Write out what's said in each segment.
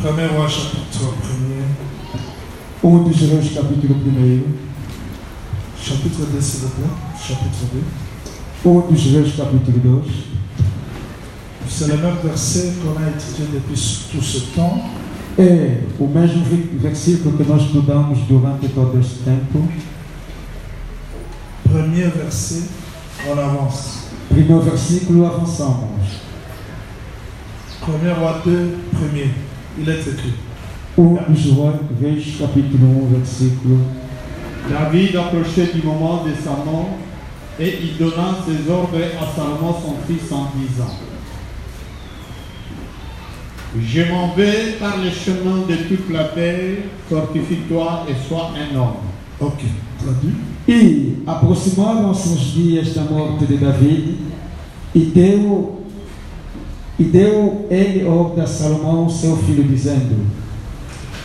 Premier roi chapitre 1er. 1 dos Reis capítulo 1. Chapitre 2 s'il vous plaît. Chapitre 2. 1 dos Reis capítulo 2. C'est le même verset qu'on a étudié depuis tout ce temps. É o mesmo versículo que nós estudamos durante todo este tempo. Premier verset, on avance. Primeiro versículo, avançamos. Premier roi 2, premier. Il est écrit. 1 dos Reis capítulo 1, versículo. David approchait du moment de sa mort et il donna ses ordres à Salomon son fils en disant: Je m'en vais par les chemins de toute la terre, fortifie-toi et sois un homme. Ok, traduit. E aproximaram-se os dias da morte de David e deu ele ordem a Salomão, seu filho, dizendo: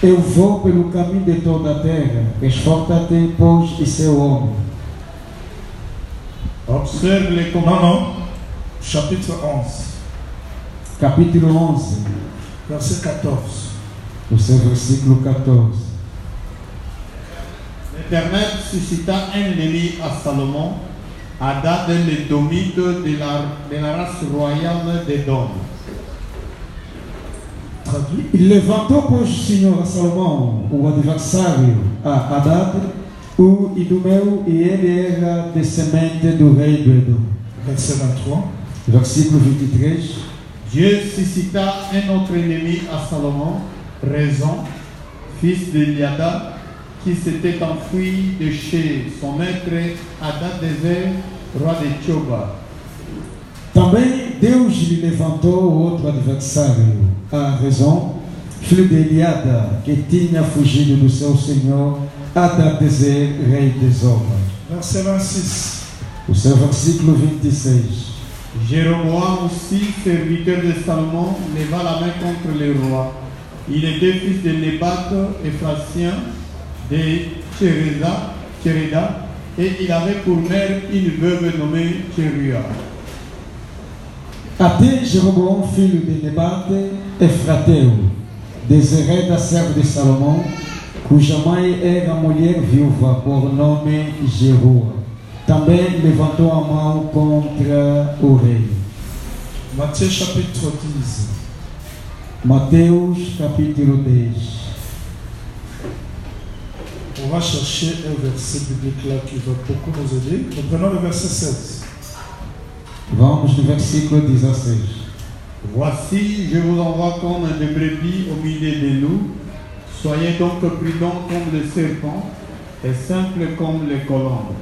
Eu vou pelo caminho de toda a terra, esforça-te, pois, e seu homem. Observe les Non, non. Chapitre 11, Capítulo 11, verset 14. o seu versículo 14. L'Éternel suscita un ennemi à Salomon, Hadad le domite de la race royale d'Édom. Traduit. E levantou, pois, o Senhor a Salomão, o adversário, a Hadad, o Idumeu, e ele era descendente do rei do Edom. Verset 23. Versículo 23. Dieu suscita un autre ennemi à Salomon, Rezon, fils de Liada, qui s'était enfui de chez son maître Hadad-Ezer, roi de Tchoba. Também Deus lhe levantou outro adversário, a Rezon, filho de Eliada, que tinha fugido do seu senhor Hadad-Ezer, rei de Zoba. Verset 26. O seu versículo 26. Jéroboam aussi, serviteur de Salomon, leva la main contre le roi. Il était fils de Nébat, Ephratien, de Tchereda, et il avait pour mère une veuve nommée Tcheruia. Até Jeroboão, filho de Nebate, Efrateu, de Zereda, servo de Salomão, cuja mãe era mulher viúva, por nome Jerua. Também levantou a mão contra o rei. Matthieu chapitre 10. Mateus capítulo 10. On va chercher un verset biblique là qui va beaucoup nous aider. Nous prenons le verset 16. Vamos no versículo 16. Voici, je vous envoie comme des brebis au milieu des loups. Soyez donc prudents comme les serpents et simples comme les colombes.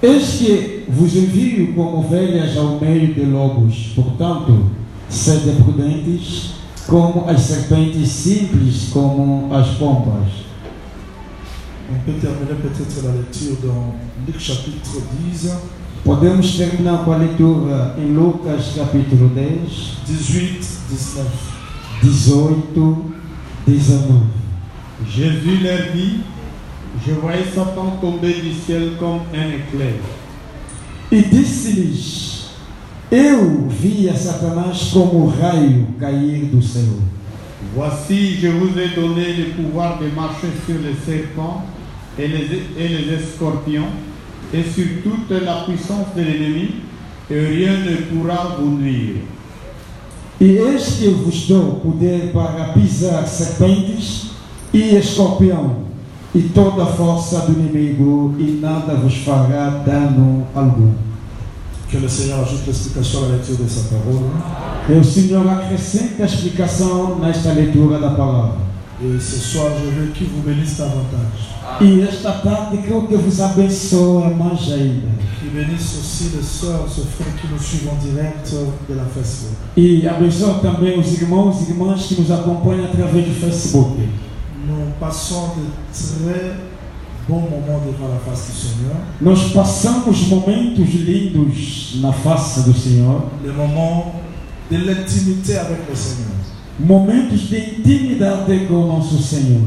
Eis que vos envio como ovelhas ao meio de lobos. Portanto, sede prudentes como as serpentes, simples como as pombas. On peut terminer peut-être la lecture dans Luc chapitre 10, Podemos terminar com a leitura em Lucas capítulo 10, 18, 19. 18, 19. Jésus leur dit: Je voyais Satan tomber du ciel comme un éclair. E disse-lhes: Eu via Satanás como raio cair do céu. Voici, je vous ai donné le pouvoir de marcher sur les serpents et les scorpions et sur toute la puissance de l'ennemi, et rien ne pourra vous nuire. E eis que eu vos dou poder para pisar serpentes e escorpião, e toda a força do inimigo, e nada vos fará dano algum. Que le Seigneur ajoute l'explication à la lecture de sa parole. E o Senhor acrescenta a explicação nesta leitura da palavra. Et ce soir, je veux qu'il vous bénisse davantage. E esta tarde quero que vos abençoe mais ainda. Qu'il bénisse aussi les sœurs, ce frère qui nous suivent en direct de la Facebook. E abençoe também os irmãos e irmãs que nos acompanham através do Facebook. Nous passons de très bons moments devant la face du Seigneur. Nós passamos momentos lindos na face do Senhor. Les moments de l'intimité avec le Seigneur. Momentos de intimidade com o nosso Senhor.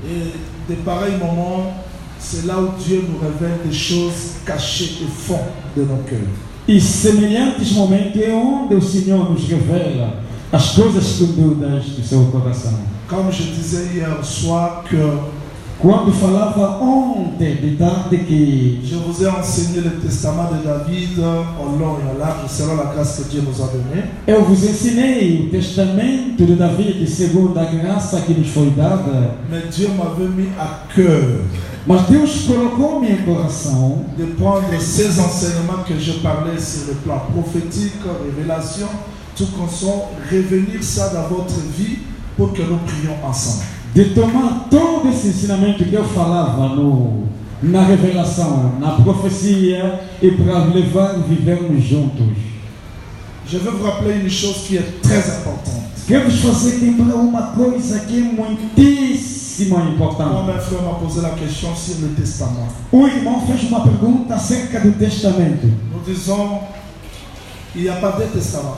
Et de pareils moments, c'est là où Dieu nous révèle des choses cachées au fond de nos cœurs. E semelhantes momentos é onde o Senhor nos revela as coisas escondidas do seu coração. Comme je disais hier soir que Quando falava ontem de tarde que je vous ai enseigné le testament de David au long et au large selon la grâce que Dieu nous a donnée. eu vos ensinei o testamento de Davi segundo a graça que nos foi dada, Mais Dieu m'avait mis à cœur mas Deus colocou em meu coração de prendre ces enseignements que je parlais sur le plan prophétique, révélation, tout comme ça, revenir ça dans votre vie pour que nous prions ensemble. de tomar todo esse ensinamento que eu falava na revelação, na profecia e para levar e vivermos juntos. Je veux vous rappeler une chose qui est très importante. Quero vos fazer lembrar uma coisa que é muitíssimo Quand importante. mon frère m'a posé la question sur le testament, O irmão fez uma pergunta acerca do testamento. nous disons il n'y a pas de testament,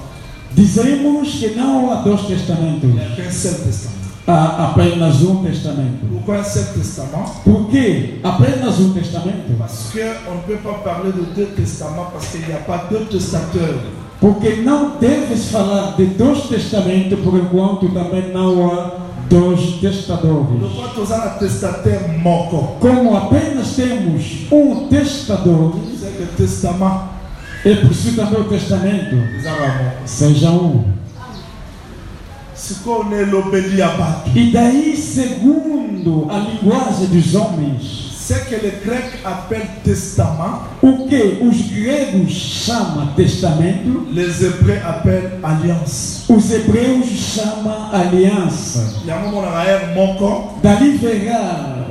Dizemos que não há dois il testamentos, n'y a qu'un seul testament. há apenas um testamento. Pourquoi un seul testament? Por que apenas um testamento? Parce qu'on ne peut pas parler de deux testaments parce qu'il n'y a pas deux testateurs. Porque não deves falar de dois testamentos por enquanto também não há dois testadores. Pourquoi tous un testateur manquant? Como apenas temos um testador, C'est que le testament, é preciso também o testamento ils ont seja um. ce qu'on est l'obéli à battre. E daí, segundo a linguagem dos homens, C'est que les Grecs appellent testament, o que os gregos chamam testamento, les Hébreux appellent alliance. os hebreus chamam aliança. Il y a un moment dans l'air manquant, Dali verá,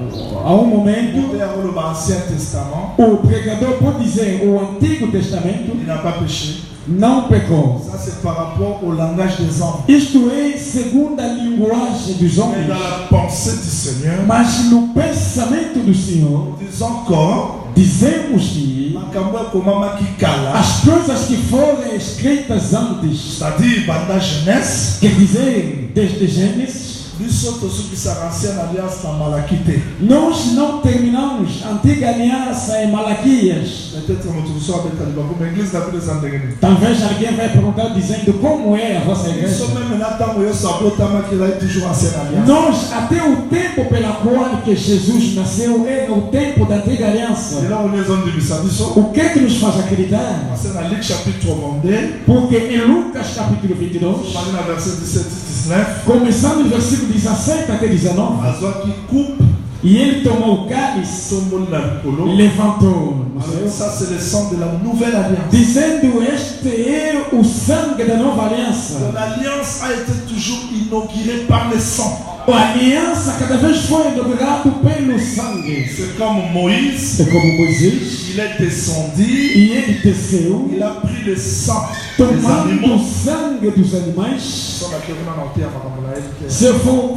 a um momento, on est dans l'Ancien Testament, o pregador pode dizer o Antigo Testamento il n'a pas péché. não pecou. Ça, c'est par rapport au langage des hommes. Isto é segundo a linguagem dos Mais homens. dans la pensée du Seigneur, Mas no pensamento do Senhor, nous disons encore, dizemos que Makambo Komama Kikala, as coisas que foram escritas antes, c'est-à-dire pendant la jeunesse, quer dizer, desde Gênesis, nous sommes tous ceux qui sont ancienne alliance dans Malachité. nós não terminamos a antiga aliança em Malaquias. Peut-être que nous sommes avec Talibabou, mais l'église n'a plus les endroits. Talvez alguém vai perguntar dizendo como é a vossa Nous igreja. sommes même maintenant, où il y a toujours ancienne alliance. Nós, até o tempo pela qual que Jesus nasceu, era o tempo da antiga aliança. Et là, on est en Dibisabiso. O que é que nos faz acreditar? C'est dans Luc chapitre 22, Porque em Lucas capítulo 22, on est dans verset 17-19. começando no versículo 17 até 19, Azoi qui coupe, e ele tomou o cálice, tout le monde l'a polo. levantou no céu, Alors ça, c'est le sang de la nouvelle alliance. dizendo: Este é o sangue da nova aliança. L'alliance a été toujours inaugurée par le sang. A aliança cada vez foi inaugurada pelo sangue. C'est comme Moïse, É como Moisés, il est descendu, e ele desceu, il a pris le sang des tomando animaux. o sangue dos animais. Sur laquelle on a noté à Makamulaï, Se eu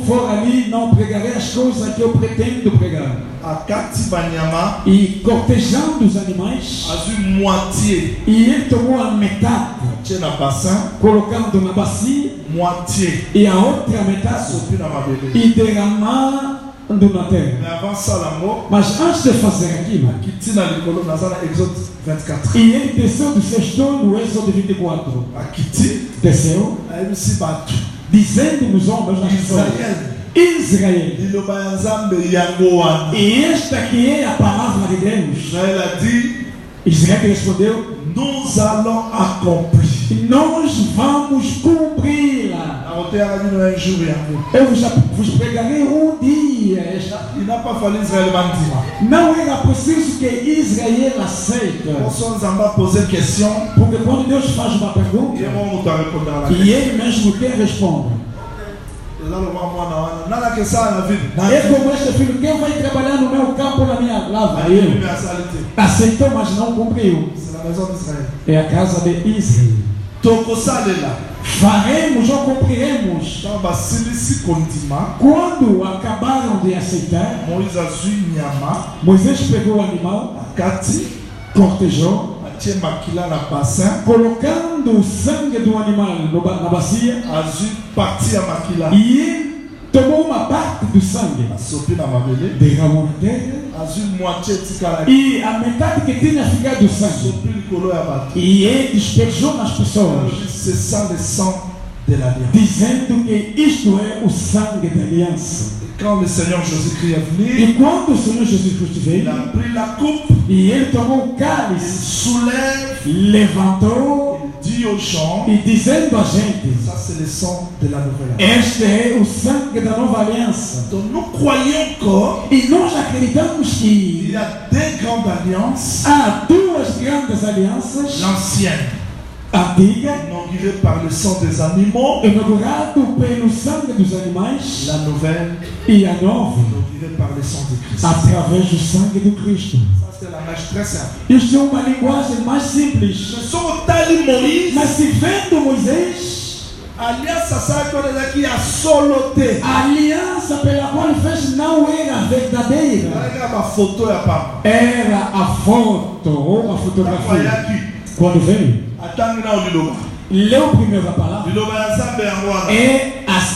for ali, não pregarei as coisas que eu pretendo pregar. à Kati Banyama, E cortejando os animais, a vu moitié, e ele tomou a metade, tiens na bassin, colocando na bacia, moitié, e a outra metade, sopi na mabele. e derramando na terra. Mais avant ça, l'amour, Mas antes de fazer aquilo, qui tient dans l'école, dans Exode 24. e ele desceu do seu trono, no Êxodo 24, À Kiti, desceu, à MC Batu, dizendo nos homens, nas pessoas, Israël, Israel. il le Bayanzambe Yagoan. E esta que é a palavra de Deus. Israël a dit, Israel respondeu: nous allons accomplir. nós vamos cumpri-la. A roté a dit un jour et un jour. Eu já vos pregarei dia esta. Il n'a pas fallu Israël Bandima. Não era preciso que Israel aceite. On s'en va poser question, Porque quando Deus faz uma et pergunta, on va répondre à la e question. ele mesmo quer responder. Et là, le roi, moi, n'a que ça à la ville. É como este filho, quem vai trabalhar no meu campo, na minha lava? Eu. Mais à salité. Aceitou, mas não cumpriu. C'est la maison d'Israël. É a casa de Israel. Toko Salela. Faremos ou cumpriremos. Dans Basilisi Kondima, Quando acabaram de aceitar, Moïse a vu Nyama, Moisés pegou o animal, Kati, cortejou, a Tien Makila na bassin, colocando o sangue do animal na bacia, a vu parti à Makila, e ele tomou uma parte do sangue, a sopi na Mabele, derramou na terra, a vu moitié Tikala, e a metade que tinha ficado do sangue, sopi le colo à Batu. e ele despejou nas pessoas. C'est ça le sang de l'alliance. dizendo que isto é o sangue da aliança. Et quand le Seigneur Jésus-Christ est venu, E quando o Senhor Jesus Cristo il veio, a pris la coupe, e ele tomou o il cálice, soulève, levantou il dit aux gens, e dizendo a gente: ça c'est le sang de la nouvelle alliance. este é o sangue da nova aliança. Donc nous croyons que E nós acreditamos il que y a deux grandes alliances, há duas grandes alianças: l'ancienne, antiga, inaugurée par le sang des animaux, inaugurado pelo sangue dos animais, la nouvelle, e a nova, inaugurée par le sang de Christ. através do sangue do Cristo. Ça c'est la langage très simple. Isto é uma linguagem mais simples. Mais sur le tali Moïse, Mas se vendo Moisés, alliance à ça qu'on a qui a soloté. a aliança pela qual ele fez não era verdadeira. Regarde ma photo ya papa. Era a foto ou a fotografia. Akwayaki. Quando veio, Atangi na uliloba. leu primeiro a palavra. Liloba ya Nzambe yango wana.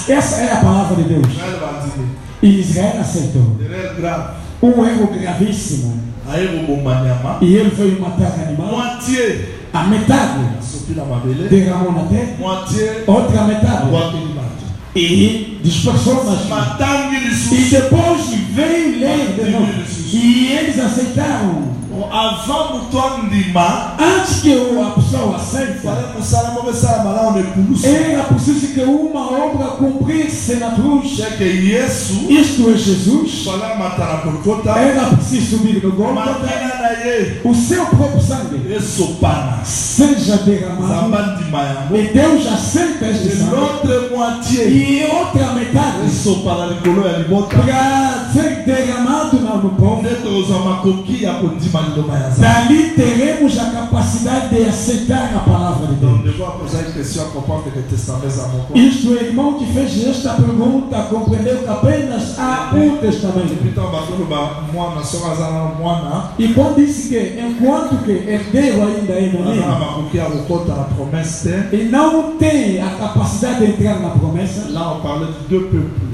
Essa é a palavra de Deus. Israël bandimi. E Israel aceitou. Erreur grave. Erro gravíssimo. Aye koboma nyama. E ele veio matar animal. Moitié. A metade Asopi na mabele. derramou na terra. Moitié. Outra metade. Abwakeli bato. E dispersou nas mãos. Matangi E lisusu. depois veio ler de novo. E eles aceitaram. Avant muto ndima. Antes que a pessoa aceite, Fale musala mo besala malamu ne kulusu. era preciso que uma obra cumprisse na cruz. C'est que Yesu. Isto é Jesus. Fala matana Golgotha. Era preciso subir no Gólgota. Matana na ye. O seu próprio sangue Esopana. seja derramado. Zamba ndima yango. E Deus aceita este Et sangue. l'autre moitié. E outra metade Esopana likolo ya libota. para ser derramado no povo. Nde tozwa makoki ya kondima liloba ya Nzambe. Dali teremos a capacidade de aceitar a palavra de Donc, Deus. je vais poser une question à comprendre que le testament est à mon corps. Isto é, irmão que fez esta pergunta compreendeu que apenas há um testamento. Depuis tant bakoloba mwana soki aza na mwana E quando disse que enquanto que herdeiro ainda é aza na menino makoki ya kokota na promesse te. e não tem a capacidade de entrar na promessa, Là on parlait de deux peuples.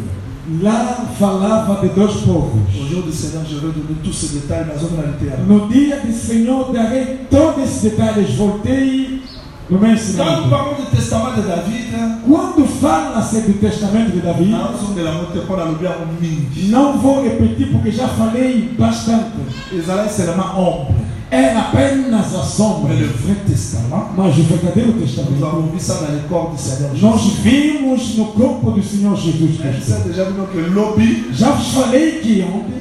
lá falava de dois povos. Au jour du Seigneur, je vais donner tous ces détails na zone na littérature. No dia do Senhor darei todos esses detalhes. Voltei no meu Quand nous ensinamento. parlons du testament de David, Quando fala-se do testamento de Davi, na zone de la montée pour la lobby en mingi. não vou repetir porque já falei bastante. Israël c'est vraiment ombre. Era apenas a sombra. Mais le vrai testament, Mas o verdadeiro nous testamento, avons vu ça dans le corps du Seigneur nós Jésus. vimos no corpo do Senhor Jesus Je Cristo. sais déjà que lobby, Já vos falei que ontem,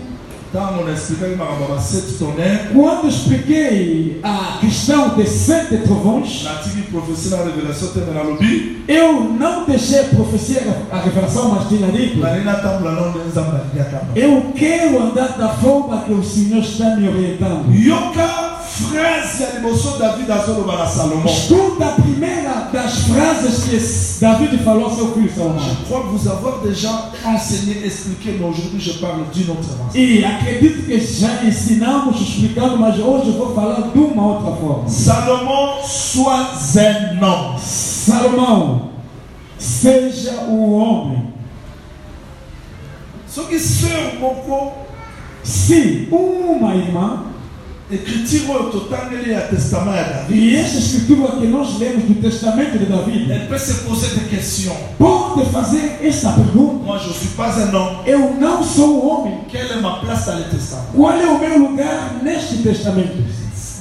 quand on expliquait que ma 7 tonnerres, quando expliquei a questão de 7 trovões, l'article prophétie la révélation de la lobby, eu não deixei a profecia, a revelação, mas tinha dito, Marina Tambla non de Nzamba Diakaba. eu quero andar da forma que o Senhor está me orientando. Yoka phrase ya liboso David azoloba na Salomon. Escuta a primeira das frases que David falou ao seu filho Salomão. Je crois vous avoir déjà enseigné, expliqué, mais aujourd'hui je parle d'une autre façon. E acredito que já ensinamos, explicando, mas hoje eu vou falar de uma outra forma. Salomon, sois un homme. Salomão, seja o homem. Ce qui sert beaucoup, Se uma irmã, écriture au total, il y a testament à David. e esta escritura que nós lemos do testamento de Davi, Elle peut se poser des questions. pode fazer esta pergunta: Moi je ne suis pas un homme. eu não sou um homem. Quelle est ma place dans le testament? Qual é o meu lugar neste testamento?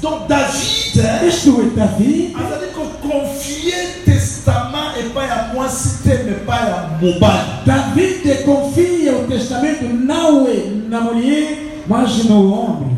Donc David, Isto é, Davi a dit qu'on confiait testament et pas à moi cité, mais pas à Mobile. Davi confia o testamento não é na mulher, mas no homem.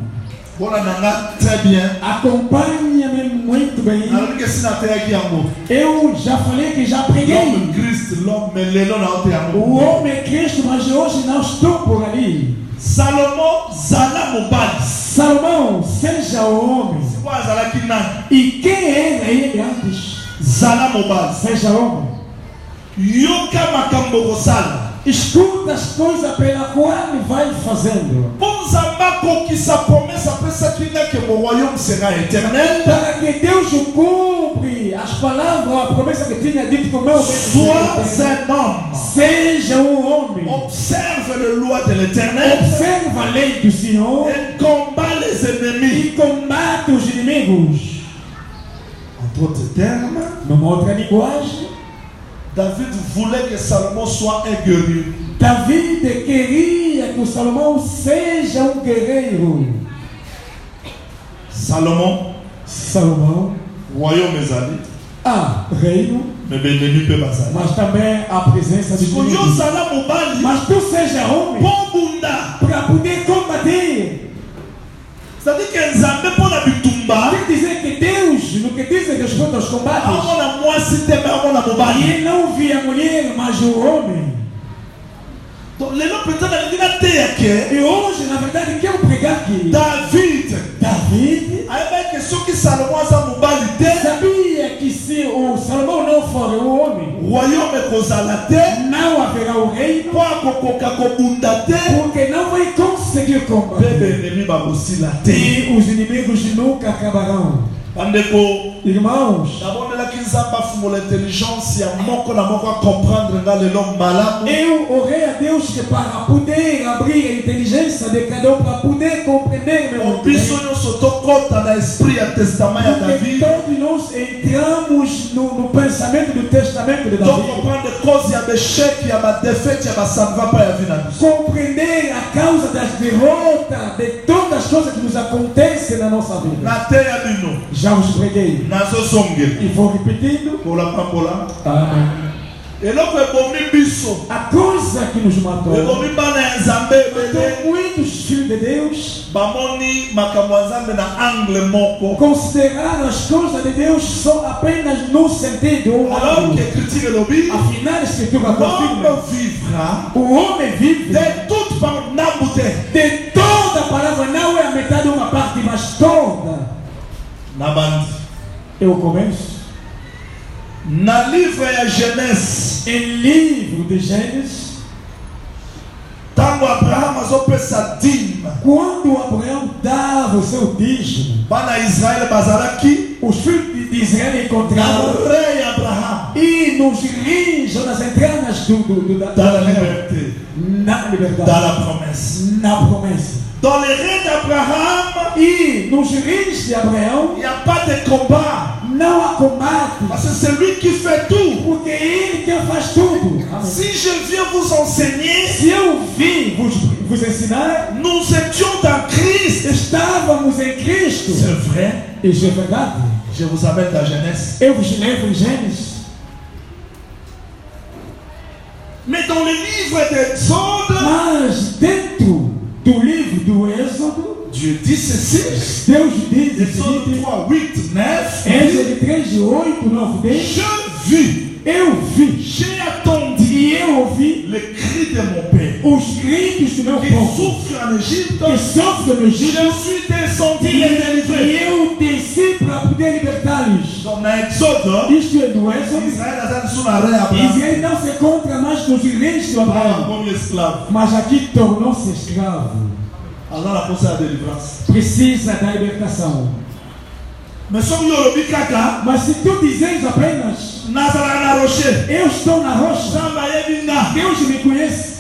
Voilà, nanga, très bien. Acompanha-me muito bem. Alors que si na terre qui est mort, Eu já falei que já l'homme preguei. Christ, l'homme, mais les noms na terre O mort. homem é Cristo, mas hoje não estou por ali. Salomon, Zala Mobile. Salomão, seja o homem. C'est quoi Zala qui n'a? E quem era ele antes? Zala Mobile. Seja homem. Yoka makambo kosala. Escuta as coisas pela qual ele vai fazendo. Pour Zambako qui sa promesse après ça qui n'est que mon royaume sera éternel. Para que Deus o cumpre as palavras, a promessa que tinha dito que o meu Sois un homme. seja um homem. Observe les lois de l'éternel. Observa a lei do Senhor Et combat les ennemis. e combate os inimigos. En d'autres termes, Numa outra linguagem, David voulait que Salomon soit un guerrier. David queria que o Salomão seja um guerreiro. Salomon, royaume ezali, reino, mais l'ennemi peut bazali. mas também a presença de Deus. Mas tu seja homem para poder combater. C'est-à-dire que Nzambe pour la bitumba, quer dizer que Deus, no que diz respeito aos combates, ele não via a mulher, mas o homem. Donc, les gens peut-être que e hoje, na verdade, quero pregar aqui. David, sabia que se o Salomão não for o homem, não haverá o reino, porque não vai conseguir combater. E os inimigos nunca acabarão. Irmãos, eu orei a Deus que para poder abrir a inteligência de cada um, para poder compreender meu Deus. Porque todos nós entramos no pensamento do testamento de Davi. Compreender a causa das derrotas, de todas as coisas que nos acontecem na nossa vida. Já os preguei. E vou repetindo. Amém. A coisa que nos matou, muitos filhos de Deus consideraram as coisas de Deus só apenas no sentido. Afinal, a Escritura confirma: o homem vive de toda a palavra, não é a metade de uma parte, mas toda. Eu começo na livre de Genèse, em livro de Gênesis, quando Abraão dava o seu dízimo, os filhos de Israel encontraram e nos rins ou nas entranas da liberdade, na liberdade, na promessa. Dans les reins d'Abraham, e nos rins de Abraão, il n'y a pas de combat. Não há combate. Parce que c'est lui qui fait tout. Porque ele que faz tudo. Si je viens vous enseigner, se eu vim vos ensinar, nous étions dans Christ. Estávamos em Cristo. C'est vrai. E é verdade. Je vous amène à Genèse. Eu vos levo em Gênesis. Mais dans le livre d'Exode, mas dentro do livro do Êxodo, Dieu dit ceci. Deus diz Exode 3, 8, 9. Êxodo 3, 8, 9, 10. Je vis. Eu vi. J'ai attendu. E eu ouvi le cri de mon père. Os gritos do meu povo. Souffre en Égypte. Que sofre no Egito. Je suis descendu les délivrer. E eu desci para poder libertá-los. Dans l'Exode, isto é do Êxodo. Israel não se encontra mais nos reis de Abraão. Como escravo. Mas aqui tornou-se escravo. Precisa da libertação. Mas se tu dizes apenas eu estou na rocha, Deus me conhece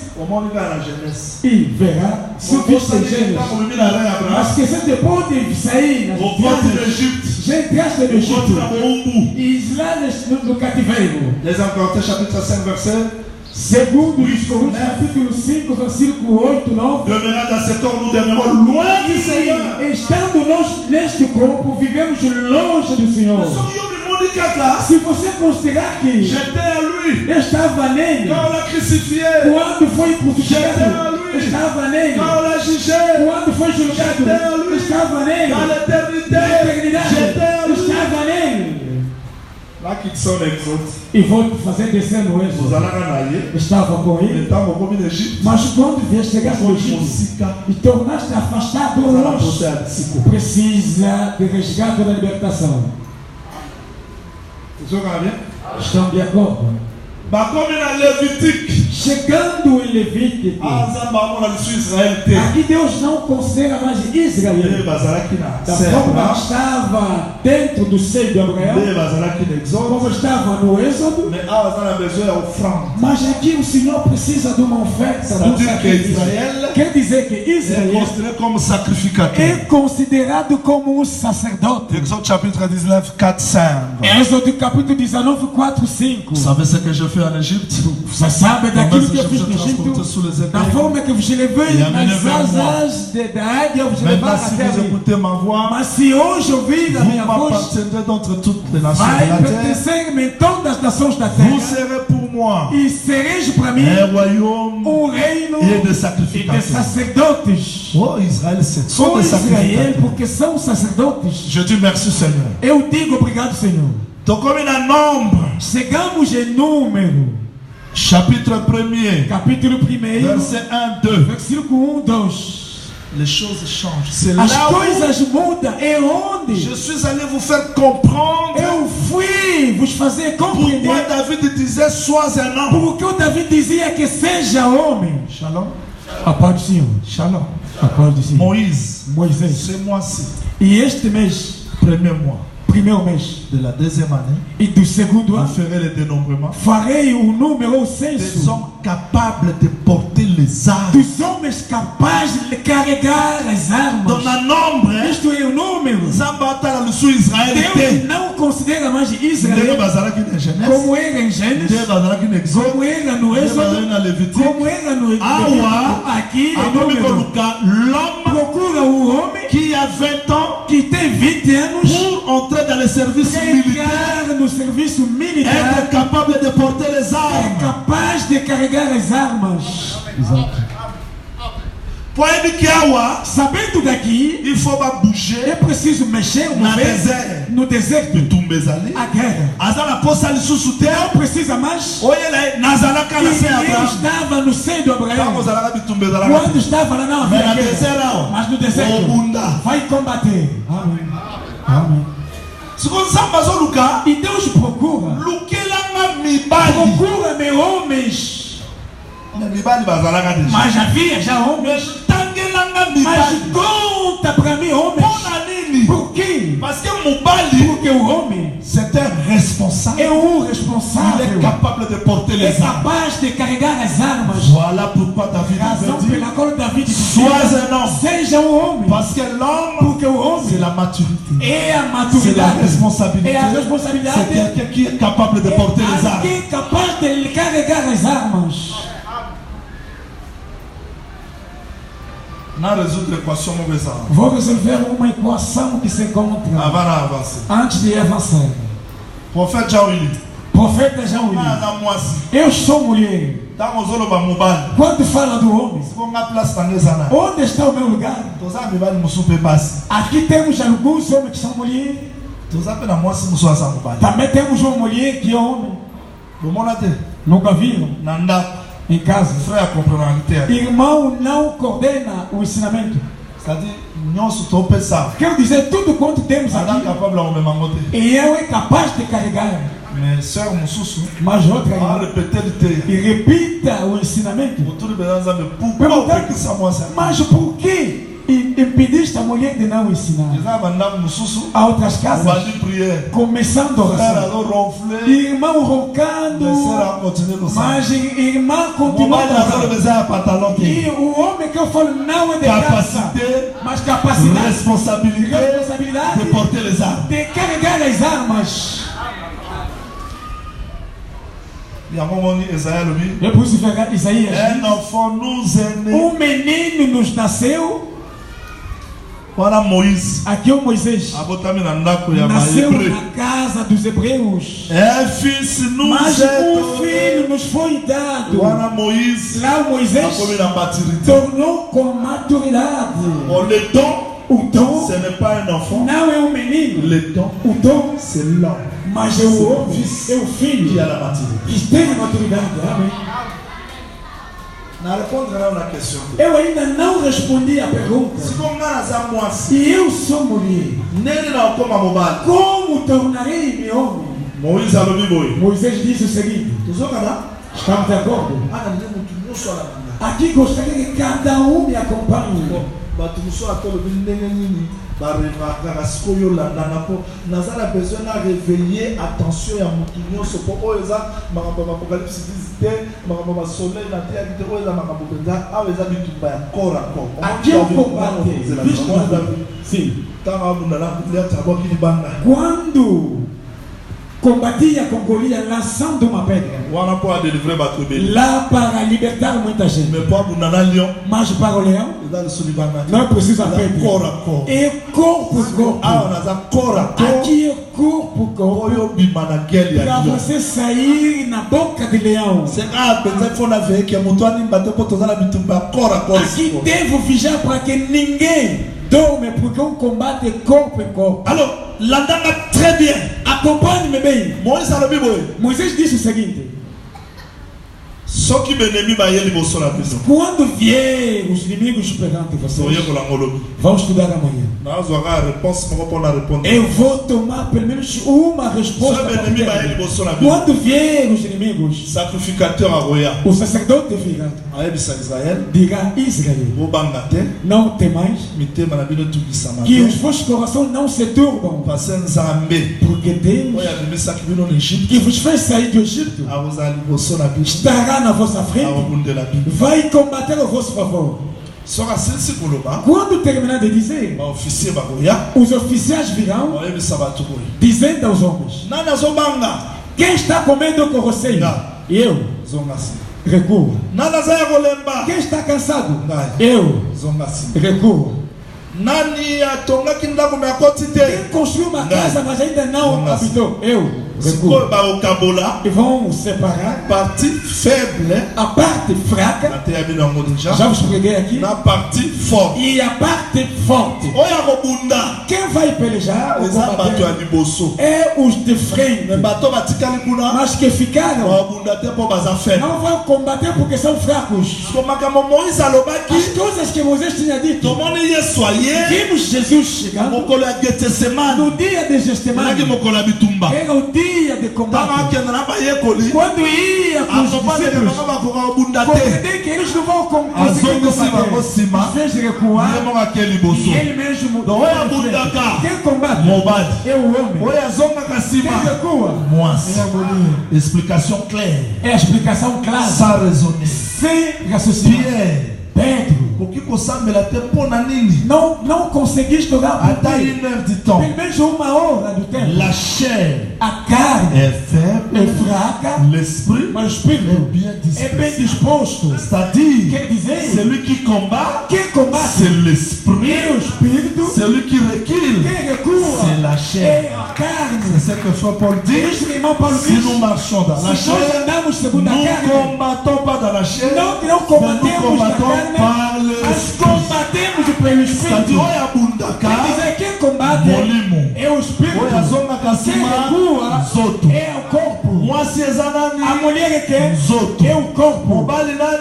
e verá se eu fiz em Gênesis. Mas que você pode sair já entraste no Egito e lá no cativeiro. Chapitre 5, verset. Segundo os Coríntios, capítulo 5, versículo 8, 9. Estando nós neste corpo, vivemos longe do Senhor. Se você considerar que estava nele, quando foi crucificado, estava nele, quando foi julgado, estava nele, na eternidade, estava nele. E vou fazer descer no Êxodo. Estava com ele. Mas quando vieste chegar no Egito e tornaste afastado longe, precisa de resgate da libertação. Estão de acordo? Chegando em Levítico, aqui Deus não considera mais Israel. Da forma que estava dentro do seio de Abraão, como estava no Êxodo, mas aqui o Senhor precisa de uma oferta, de um sacrifício. Quer dizer que Israel é considerado como um sacerdote. Exode chapitre 19, 4, 5. Êxodo capítulo 19, 4, 5. Vous savez ce que je fais? fait en Égypte, Você sabe daquilo que eu fiz no transporté Egito, sous les da épaules. forma que eu vos levei E amenez nas vers moi. asas da águia, eu vos levei Maintenant, si até vous mim. écoutez ma voix, Mas se hoje ouvir a vous minha voz, m'appartiendrez d'entre toutes les nations vai de la terre. pertencer-me em todas as nações da Vous terra. serez pour moi E sereis para mim un royaume reino et des e de sacrificateurs. sacerdotes. Oh Israël, ce sont Sou des Israel, sacrificateurs. porque são sacerdotes. Je dis merci Seigneur. Eu digo obrigado, Senhor. Donc comme il a nombre, Chegamos em número. chapitre 1er, Capítulo 1, verset 1, 2. versículo 1, 2. Les choses changent. C'est là As où coisas mudam. É onde je suis allé vous faire comprendre eu fui vos fazer pourquoi compreender David disait sois un homme. porque o Davi dizia que seja homem. Shalom. A paz do Senhor. Shalom. A paz do Senhor. Moïse, Moisés. ce mois-ci, E este mês, premier mois primeiro mês de la deuxième année, e do segundo vous ano, ferez le dénombrement farei o número, o des censo hommes capables de porter les armes. dos homens capazes de carregar as Dans armas. un nombre, hein, Isto é o número. Zambata le sous Israël Deus était. não considera mais Ndenge Israel bazalaki na Genèse, como era em Gênesis, ndenge bazalaki na Exode, como era no ndenge bazalaki Êxodo, na Lévitique. como era no Awa, aqui é akomi número. koluka l'homme Procura o homem qui a 20 ans que tem 20 anos pour entrer dans le service que militaire, entrar no serviço être militar, capable de porter les é armes. capaz de carregar as armas. Pour indiquer Awa, Sabendo daqui, il faut pas bouger é preciso mexer, na mover désert. no deserto. Tumbezali. A guerra. Azala posa lisusu te. Não precisa mais. Oyela nazalaka na se E ele Abraham. estava no seio de Abraão. Tango zalaka bitumbezala. Quando estava lá na Mais na guerra. désert là. Mas no deserto, Obunda. vai combater. Amém. Amém. Siko nzamba zo luka. E Deus procura. Lukelanga mibali. Procura-me homens. Na mibali bazalaka déjà. Mas havia já homens. Tangelanga Mas mibali. conta para mim homens. Pona nini? Por quê? Parce que mubali, Porque o homem c'est un responsable. é um Il responsável. est capable de porter É les armes. capaz de carregar as armas. Voilà pourquoi David Razão avait dit, pela qual David sois un homme. seja um homem. Parce que l'homme, Porque o c'est homem la maturité. é a C'est la maturidade. responsabilité. É a responsabilidade. C'est quelqu'un qui est capable de porter les armes. Alguém capaz de carregar as armas. Na résoudre l'équation mauvaise. Vou resolver uma equação que se encontra Avant d'avancer. antes de avançar. Prophète Jaouli. Profeta Jaúli, Na mwasi. eu sou mulher. Tango zoloba mobali. Quando fala do homem, Siko nga place tangezana. onde está o meu lugar? Toza mibali musupe basi. Aqui temos alguns homens que são mulheres. Toza pe na mwasi musu asa mobali. Também temos uma mulher que é homem. Bomona te. Nunca viram Na ndako. em casa. Frère a complémentaire. Irmão não coordena o ensinamento. C'est-à-dire, nyonso topesa. Quero dizer, tudo quanto temos Ada aqui, capable ya komema te. e eu é capaz de carregar. Mais sœur mususu. Mas outra A irmã, répéter le te. e repita o ensinamento. Autour de Bélanza, mais pourquoi Perguntar, on fait que ça moi ça? mas por que impediste a mulher de não ensinar? Les gens bandam mususu. Há outras On casas, va dire prière. começando a Frère oração. alors ronfler. Irmão roncando, Les sœurs a continué le sang. mas irmã continua Mobali a azalo orar. beza ya pantalon te. E o homem que eu falo não é de graça, Capacité, mas capacidade, responsabilité responsabilidade de porter les armes. de carregar as armas. Il y a un moment dit Esaïe lui. É por isso que Isaías Un diz, enfant nous est né. menino nos nasceu. Voilà Moïse. Aqui é o Moisés. Abotami na ndako ya Nasceu Hébreu. na casa dos hebreus. Un fils nous Mas est um donné. filho nos foi dado. Voilà Moïse. Lá o Moisés Akomi na maturité. tornou com maturidade. Bon, le don, O dom ce n'est pas un enfant. não é um menino. Le don, O dom, c'est l'homme mas é o homem, é o filho qui a la maturité. que tem a maturidade. Amém. Na répondre à la question. Eu ainda não respondi a pergunta. Si on a za moisi, Se eu sou mulher, nele na okoma mobali. como tornarei-me homem? Moïse a lobi boy. Moisés disse o seguinte: Tozoka na? estamos de acordo? Ana ndi mutu muso ala nanga. Aqui gostaria que cada me acompanhe. Bato muso atolo bi ndenge nini barevaka sikoyo landana po nazala besoin na réveiller attention ya mutu nyonso po oyo eza makambo ya apocalypse 10 te makambo ya soleil na te yaki te oyo eza makambo mpenza awa eza bitumba ya corps à corps. Aqui eu combate. Sim. Ntango abunda na liata abwaki libanga. Quando combatia Congolia l'ensemble de ma peine. Wana pour délivrer votre bébé. Là, par la liberté, moi, t'as gêné. Mais pas pour nana lion. Moi, je parle au léon. Dans le Soulibana. Non, précise à peine. Corps à corps. Et corps pour corps. Ah, on a ça corps à corps. À qui est corps pour corps. Oyo bimana gueule ya lion. Avancer saillir na boca de léon. C'est ah, peut-être qu'on a fait que mon toit n'y batte pas tous à la bitumba corps à corps. À qui devo vigiar para que ninguém dorme pour qu'on combatte corps pour corps. Alors, l'andanga très bien. Acompanhe-me bem. Moïse a le bible. Moisés disse o seguinte: Ceux qui m'ennemis baillent les bosses la maison. quando vier os inimigos perante vocês, vão estudar amanhã. Eu vou tomar pelo menos uma resposta. Quando vier os inimigos, sacrificateur a roya. o sacerdote virá, dirá: Israel, não temais, que os vossos corações não se turbam, porque Deus que vos fez sair do Egito estará na vossa frente, vai combater a vosso favor. Quando terminar de dizer, os oficiais virão dizendo aos homens: quem está com medo com vocês? Eu. Recuo. Quem está cansado? Eu. Recuo. Quem construiu uma casa mas ainda não habitou? Eu. Ils vont séparer partie faible, a parte fraca, já vos preguei aqui, na partie forte. E a parte forte. Quem vai pelejar é os de frente, mas que ficaram não vão combater porque são fracos. As coisas que Moisés tinha dito, vimos Jesus chegando no dia de Getsemane, era o dia de combate. Quando ia com os discípulos, compreender que eles não vão conseguir combater, fez recuar, e ele mesmo quem combate é o homem, quem recua é a mulher. Explicação clara, é a explicação clara, sans raisonner, sem raciocínio. Pedro, não conseguiste orar pelo menos uma hora do tempo. La chair, a carne é faible, é fraca, l'esprit, mas o espírito é bem disposto. C'est-à-dire, quer dizer, celui qui combat, quem combate c'est l'esprit, é o espírito, celui qui recule, quem recua c'est la chair. é a carne. C'est ce que frère Paul dit. Si nous marchons dans la chair, nous ne combattons pas dans la chair, mais nous combattons par nós combatemos pelo Espírito. Quer dizer, quem combate é o Espírito. Quem recua é o corpo. A mulher é quem? É o corpo.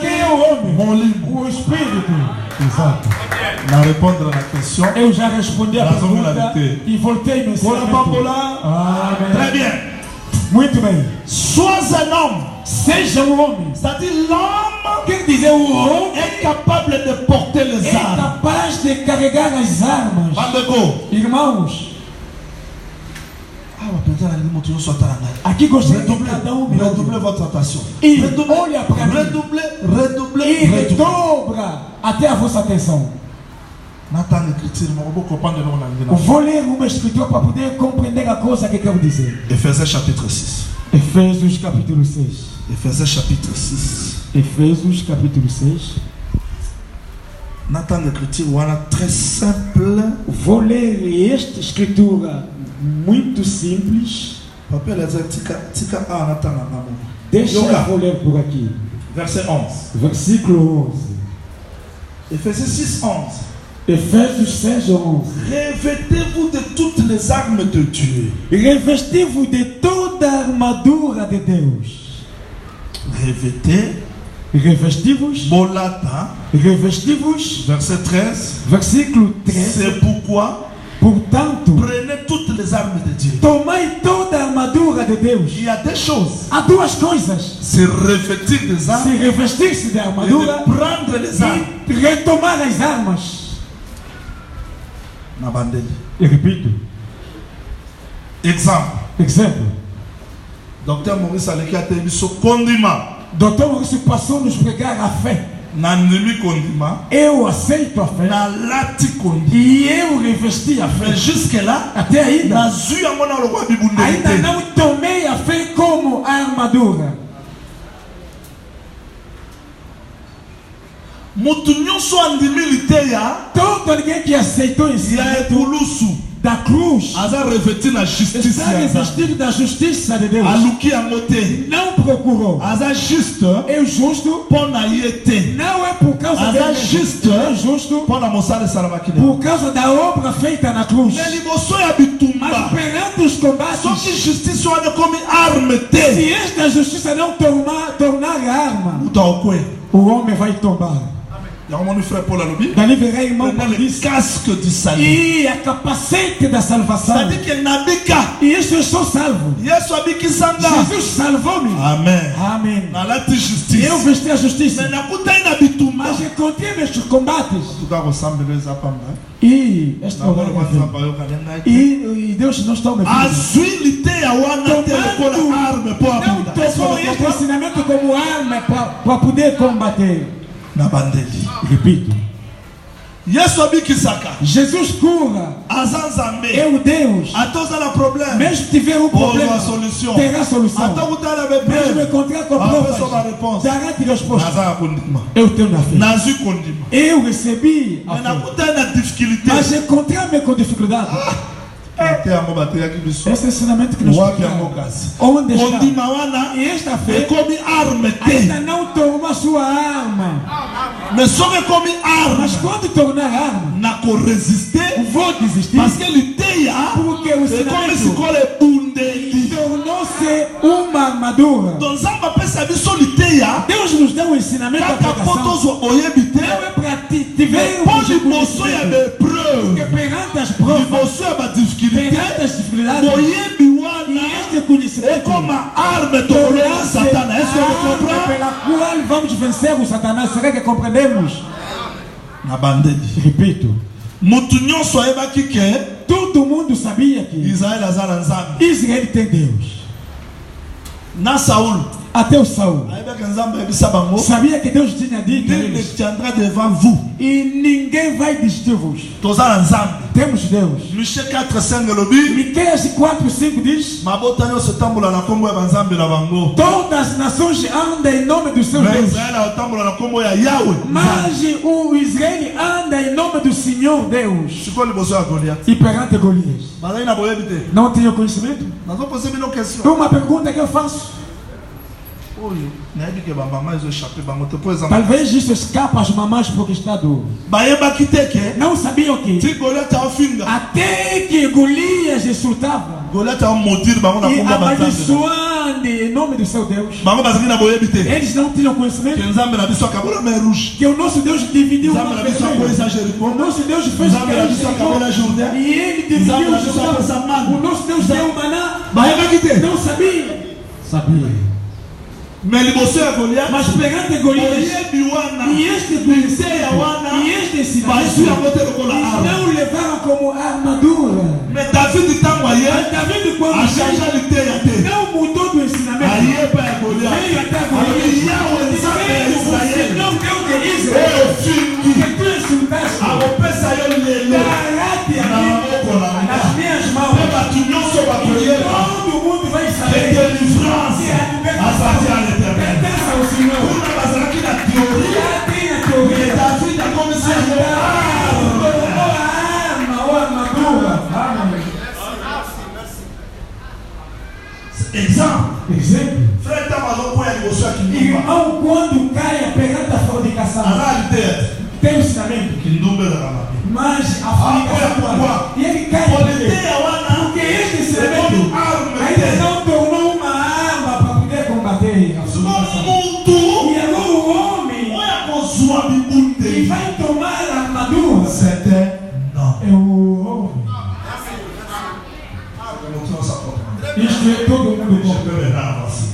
Quem é o homem? O Espírito. Exato. Na répondre à la question, eu já respondi a pergunta e voltei no ensinamento. Très bien. Muito bem. Sois un homme. Seja um homem. C'est-à-dire l'homme, quer dizer, o homem é capaz de porter les armes. É capaz de carregar as armas. Irmãos, aqui gostaria que cada um me redoublez votre attention. E olha para mim. Redoublez. E redobra até a vossa atenção. Vou ler uma escritura para poder compreender a coisa que quero dizer. Efésios chapitre 6. Efésios capítulo 6. Efésios chapitre 6. Efésios capítulo 6. Nathan l'écriture voilà très simple. Vou ler esta escritura muito simples. Deixa eu ler por aqui. Verset 11. Versículo 11. Efésios 6, 11. Efésios 6, 11. Revêtez-vous de toutes les armes de Dieu. Revestez-vous de toda a armadura de Deus. Revesti-vos. Bolata. Revesti-vos. Verset 13. Versículo 13. C'est pourquoi, portanto, prenez toutes les armes de Dieu. Tomai toda a armadura de Deus. Il y a deux choses. Há duas coisas. Se revestir des armes. Se revestir-se de armadura. E prendre les armes. E retomar as armas. Na bandeira. Eu repito. Exemplo. Dr. Maurice Aleki atendi so condiment. Dr. Maurice passou nos pregar a fé. Na nemi condiment. Eu aceito a fé. Na lati condiment. E eu revesti a fé. Mais jusque là. Até ainda. Na zu yango na lokwa bibunde. Ainda não tomei armadura. Todo alguém que aceitou esse da cruz Aza revêti na justice. está revestido da justiça de Deus. Aluki amote. Não procurou. Aza juste. É justo. Pona yete. Não é por causa Aza dele. juste. É justo. Pona mosale salabakine. Por causa da obra feita na cruz. Ele mostrou a bitumba. Mas perante os combates, Só que justiça olha como arme te. se esta justiça não tornar arma, O o homem vai tombar. Dali verá irmão le diz, casque du salut. e a capacete da salvação. C'est-à-dire que nabika. E isso eu sou salvo. Yesu abiki sanga. Jesus salvou-me. Amen. Amém. Nalati justice. Eu vesti a justiça. Mais nakutai na bitumba. Mas encontrei meus combates. Tuka ressemble za pamba. E esta hora e Deus não está me vendo. Azuilite ya wana tele arme po Não abuda. tomou este ensinamento como arma para poder combater. Na bandeli. Repito. Yesu abiki saka. Jesus cura. Azanzambe. É o Deus. Atoza na problème. Mesmo se tiver problema, a solution. terá solução. Atokutala be Mesmo me encontrar com provas. provas, dará-te resposta. Naza kondima. Eu tenho na fé. Nazu kondima. Eu recebi a Mais fé. nakutana na difficulté. Mas encontrei-me com dificuldade. Ate amo bateya kibiso. Esse ensinamento que nos Wapi prepara. amo kasi. Onde está? Kondima wana. E esta É fé como arme te. ainda não tornou a sua arma. Mais só que como arme. Mas quando tornar arma, Na ko résister. vou desistir. Parce que l'idée Porque o c'est comme si ensinamento qu'on les bundeli. tornou-se uma armadura. Donc ça va pas savoir sur l'idée. Deus nos deu um ensinamento da Kaka pregação. poto zo oyebite. Não é para tiver Pode liboso ya be porque preuve. perante as provas, Liboso ya ba difficulté. perante as dificuldades, Oyebi e wana. este É conhecimento comme arme tokolola Satan. Est-ce que vous arma comprenez? pela qual vamos vencer o Satanás. Será que compreendemos? Na bandeli. Repito, Mutu nyonso ayebaki ke todo mundo sabia que Israël aza na Nzambe. Israel tem Deus. Na Saul Até o Saul ayebaki Nzambe ayebisa bango. sabia que Deus tinha dito a Nul ne eles, tiendra devant vous. e ninguém vai desistir-vos. Toza na Nzambe. Temos Deus. Michée 4:5 elobi. Miqueias 4:5 diz: Mabota nyonso etambola na kombo ya banzambe na bango. todas as nações andam em nome do seu Mais Deus. Israël atambola na kombo ya Yahweh. Mas o Israel anda em nome do Senhor Deus. Sikoyo liboso ya Goliath. E perante Golias, Bazali na boyebi te. não tinha conhecimento? Nazopose bino question. Uma pergunta que eu faço. Oyo nayebi ke bamama ezoéchappe bango te po eza. Talvez isso escapa às mamães porque está duro. Bayebaki te ke Não sabiam que ti Goliath aofinga. até que Golias insultava Goliath aomodire bango na e kombo ya banzambe. amaldiçoando em nome do seu Deus, Bango bazali na boyebi te. eles não tinham Ke conhecimento Nzambe na biso akabola mer rouge. que o nosso Deus dividiu o Nzambe mar na biso akoyisa vermelho. Jéricho. O nosso Deus fez Nzambe na biso akabola Jourdain. e ele dividiu Nzambe na o biso apesa Jordão. mana. O nosso Deus deu maná. Bayebaki te. Não sabia. Sabia. Mais liboso ya Goliath. Mas perante Golias, Oyebi wana. e este conhecimento, e este Bazu ya ensinamento, bote lokola arme. não levaram como armadura. Mais David ntango aye. Mas Davi, quando Achanga liteya te. não mudou do ensinamento, Ayeba ya Goliath. veio até Abi Golias. Yahweh Nzambe ya Veio o Israël. Senhor Deus de Israel, Oyo fingi. que tu insultaste, Akopesa yo lelo. dará-te Na a mim maboko na nga. nas minhas Mpe mãos. bato nyonso E bakoyeba. todo mundo vai Que saber délivrance que a azali à libertação l'éternel. pertence ao Senhor. Kuna bazalaki na théorie. Já tem a teoria. David akomisi yango arme. Exemple. Frère Tamazon ya liboso ya kindumba. Irmão, quando cai perante a fornicação, Aza liteya. tem ensinamento. Kindumba ezalaka mabe. Mas a fornicação, e ele cai Oleteya wana. porque este ensinamento ainda não tornou uma arma para poder combater a Siko fornicação. muntu. E agora o homem Oya kozwa que bibunde. vai tomar a armadura C'était non. é o homem. Isto é todo mundo bom.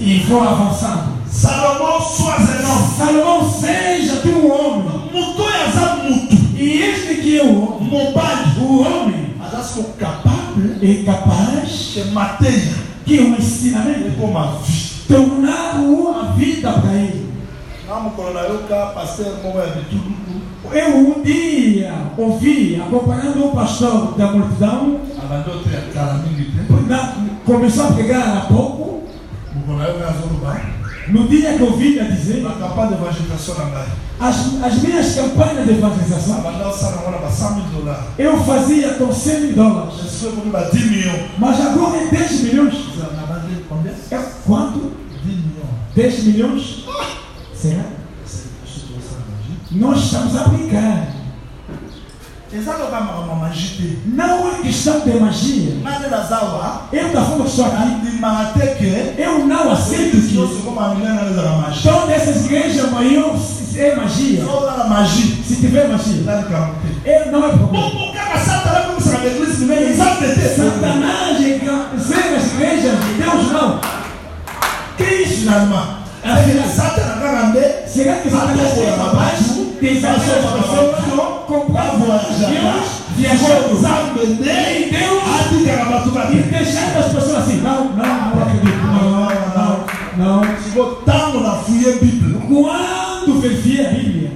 E vou avançando. Salomon soit un homme. Salomão, seja tu um homem. Mutu yaza mutu. E este que é o homem, Mobali. o homem Aza siko capable. é capaz Que mateya. que o ensinamento Como a vie. tornar uma vida para ele. Na mokolo na yoka pasteur moko ya bituluku. Eu dia ouvi, acompanhando o pastor da multidão, Abandi oto ya kala mingi te. começou a pregar há pouco, No dia que eu vim a dizer, La campagne d'évangélisation na ngai. as minhas campanhas de evangelização, Abanda osala wana ba $100,000. eu fazia com $100. Est-ce que vous ba 10 millions? Mas agora é 10 milhões. Vous en avez combien? É quanto? 10 millions. 10 milhões? Será? Nós estamos a brincar. Não é questão de magia. Eu da forma que estou aqui, eu não aceito que todas essas igrejas maiores é magia. Se tiver magia, não é problema. Satanás zera as igrejas de Deus não. Que isso? Será que Satanás é capaz de fazer as pessoas comprar viajando em Deus e deixar as pessoas assim? Não acredito. Não. Quando verifica a Bíblia,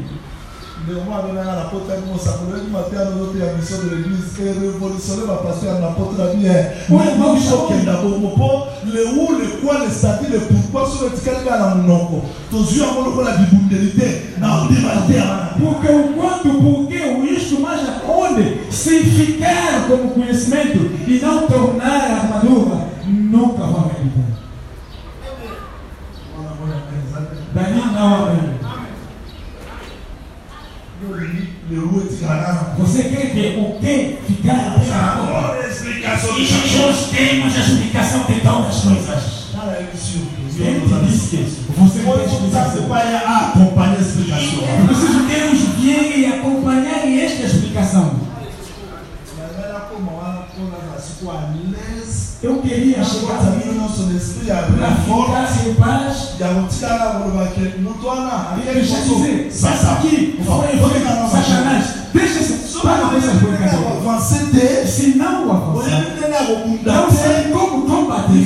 porque o quanto, porque o isto mais onde se ficar como conhecimento e não tornar a armadura, nunca vai acreditar. Dani não é. Você quer que o que ficar? Nós temos a explicação de todas as coisas. Você pode acompanhar a explicação. Preciso Deus vir e acompanhar esta explicação. Eu queria chegar para ficar em paz. Deixa eu dizer, essa aqui foi Satanás. Deixa essa para essas coisas. Se não avançar, não sei como combater.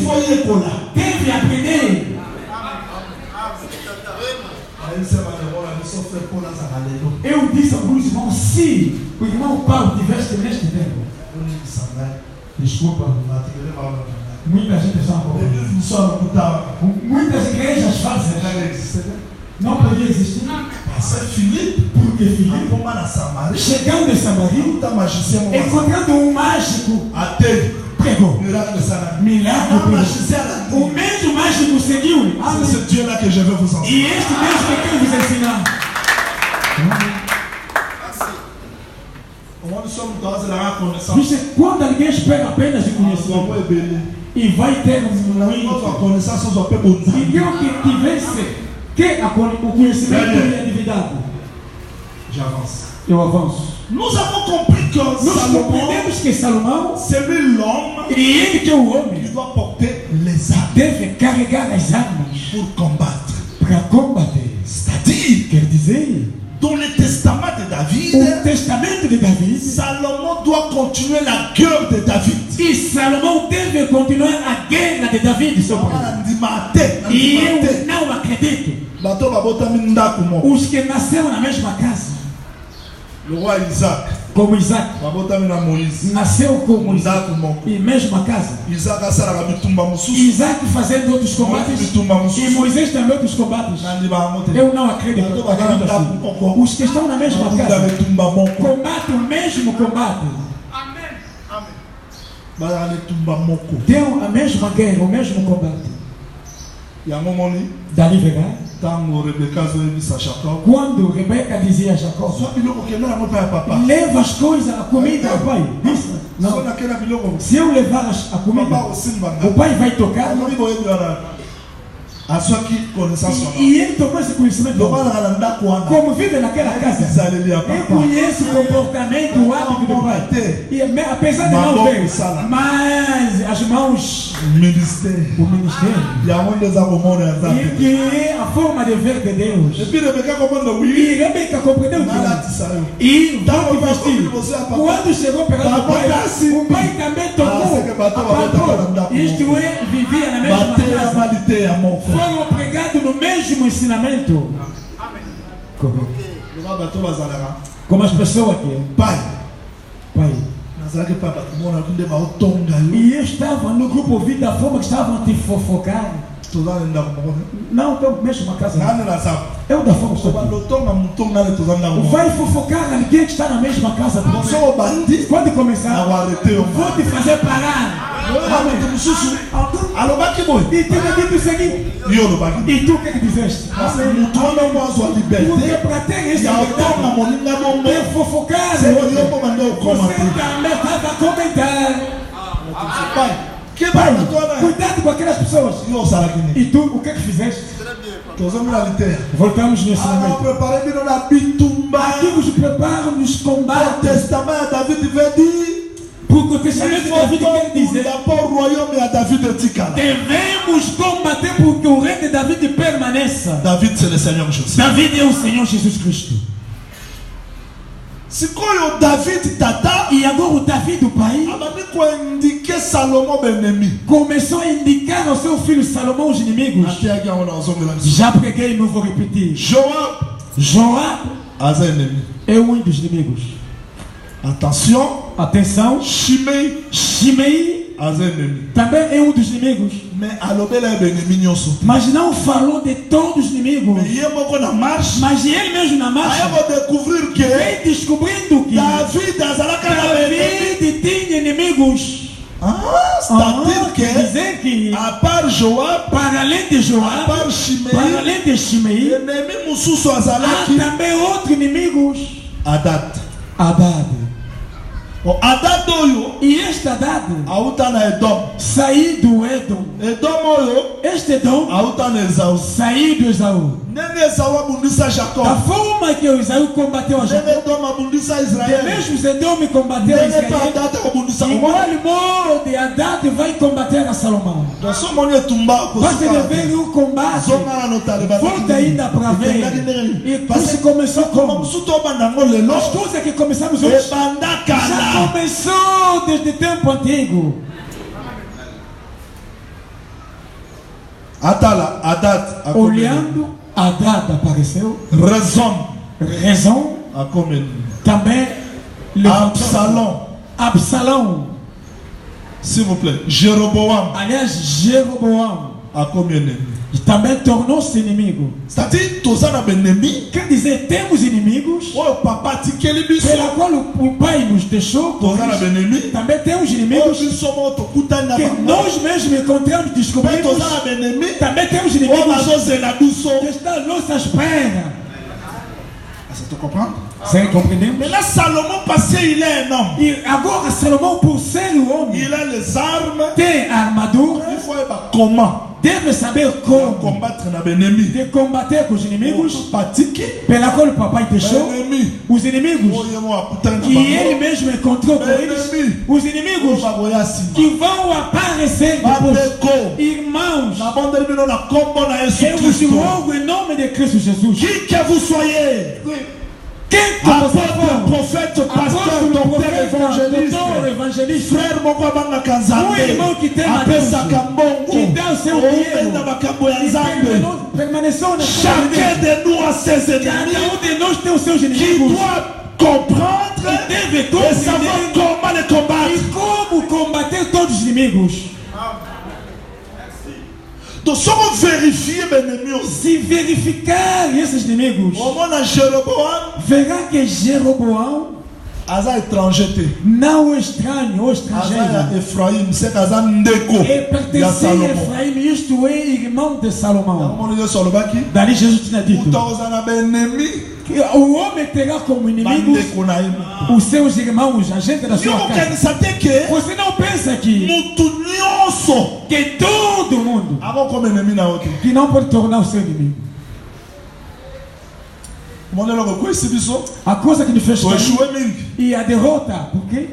Deve aprender. Eu disse a alguns irmãos, se o irmão Paulo tivesse neste tempo, desculpa, muita gente muitas igrejas fazem, não podia existir. Porque Filipe, chegando em Samaria, encontrando um mágico, pregou. Milagre. O mesmo mágico seguiu. C'est ce Dieu-là que je veux vous enseigner. E este mesmo é quem vos ensinar. Quando alguém espera apenas de conhecimento e vai ter então que tivesse o conhecimento e a divindade. Eu avanço. Nous avons compris que Salomão, c'est lui l'homme, e ele que é o homem, qui doit porter les armes, deve carregar as armas pour combattre. Para combater. C'est-à-dire, quer dizer, dans le testament de David, o testamento de David, Salomon doit continuer la guerre de David. E Salomão deve continuar a guerra de David sobre ele. E eu não acredito. Os que nasceram na mesma casa. Le roi Isaac, como Isaac, nasceu como Isaac, e mesma casa. Isaac fazendo outros combates, e Moisés também outros combates. Eu não acredito assim. Os que estão na mesma casa combatem o mesmo combate. Deu a mesma guerra, o mesmo combate. Dali verá. Quando Rebeca dizia a Jacó, leva as coisas, a comida ao pai. Disse, não. Se eu levar a comida, o pai vai tocar. E ele tomou esse conhecimento. Como vive naquela casa, ele conhece o comportamento, o hábito do pai. E apesar de não ver, mas as mãos, o ministério, e que é a forma de ver de Deus. E Rebeca compreendeu que e vamos vestir. Quando chegou perto do pai também tocou. Isto é, vivia na mesma casa. Foram pregados no mesmo ensinamento. Como as pessoas aqui. Pai. E eu estava no grupo ouvindo da forma que estavam a te fofocar. Não, então mesmo uma casa. Nada na sala. Eu da forma só. Vai fofocar ninguém que está na mesma casa. Quando começar, vou te fazer parar. E tu me disse o seguinte. E tu o que dizeste? Porque para ter esse liberdade, fofocar. Você também estava a comentar. Pai, cuidado com aquelas pessoas. E tu, o que fizeste? Voltamos nesse momento. Aqui vos preparo nos combates. Porque o testamento de David quer dizer: devemos combater porque o rei de David permaneça. David, c'est le Seigneur Jésus. David é o Senhor Jesus Cristo. Se o David tata, e agora o David do pai começou a indicar ao seu filho Salomão os inimigos. Já preguei e não vou repetir. Joab é um dos inimigos. Atenção. Shimei também é um dos inimigos. Mas não falou de todos os inimigos. Mas ele mesmo na marcha veio descobrindo que David tinha inimigos. Quer dizer que para além de Joab, para além de Shimei, há também outros inimigos. Hadad. E este Hadad saiu do Edom. Este Edom saiu do Esaú. Da forma que o Esaú combateu a Jacó, de mesmo Edom combateu a Israel, igual modo de Hadad vai combater a Salomão. Vai ter um combate. Volta ainda para ver. E isso começou como? As coisas que começamos hoje já começou desde tempo antigo. Olhando, Hadad apareceu. Raison. Também Absalão. S'il vous plaît. Jéroboam. Aliás, Jéroboam. Também tornou-se inimigo. Quer dizer, temos inimigos pela qual o pai nos deixou. Também temos inimigos que nós mesmos encontramos, descobrimos. Também temos inimigos que estão à nossa espera. Tu comprends? Você compreendeu? Mais là, Salomon, parce qu'il est un homme. E agora Salomão, por ser um homem, il a les armes. Tem armadura. Il faut savoir comment. Deve saber como combattre nos ennemis. De combater com os inimigos. Pela qual o papai deixou. Os inimigos que ele mesmo encontrou com eles. Os inimigos que vão aparecer depois. Irmãos, eu vos rogo em nome de Cristo Jesus. Qui que vous soyez. Apôtre, prophète, pasteur, docteur, évangéliste, frère, um irmão que tem a Deus, que dá o seu dinheiro, permaneceu nessa chacun de nous a ses ennemis, cada de nós tem os seus inimigos, qui doit comprendre e savoir comment les combattre, e como combater todos os inimigos. Donc, si on vérifie mes ennemis, se verificar esses inimigos, verá que Jeroboão Aza étranger. Não estranho, ou estrangeiro. Efraim, c'est Aza ndeko. E pertencia a Efraim, isto é irmão de Salomão. Dali Jesus tinha dito: o homem terá como inimigo os seus irmãos, a gente da sua casa. Você não pensa que todo mundo que não pode tornar o seu inimigo. A coisa que me fez e a derrota, por quê?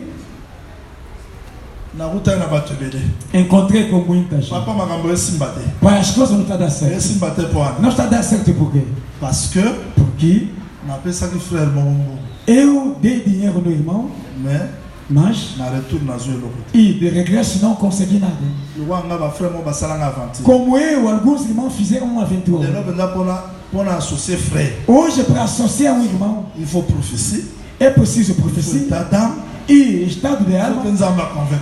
Encontrei com muita gente. Pai, as coisas não estão dando certo. Não está dando certo por quê? Porque eu dei dinheiro no irmão, mas e de regresso não consegui nada. Como eu, alguns irmãos fizeram uma aventura. Hoje, para associar um irmão, é preciso profecia e estado de alma.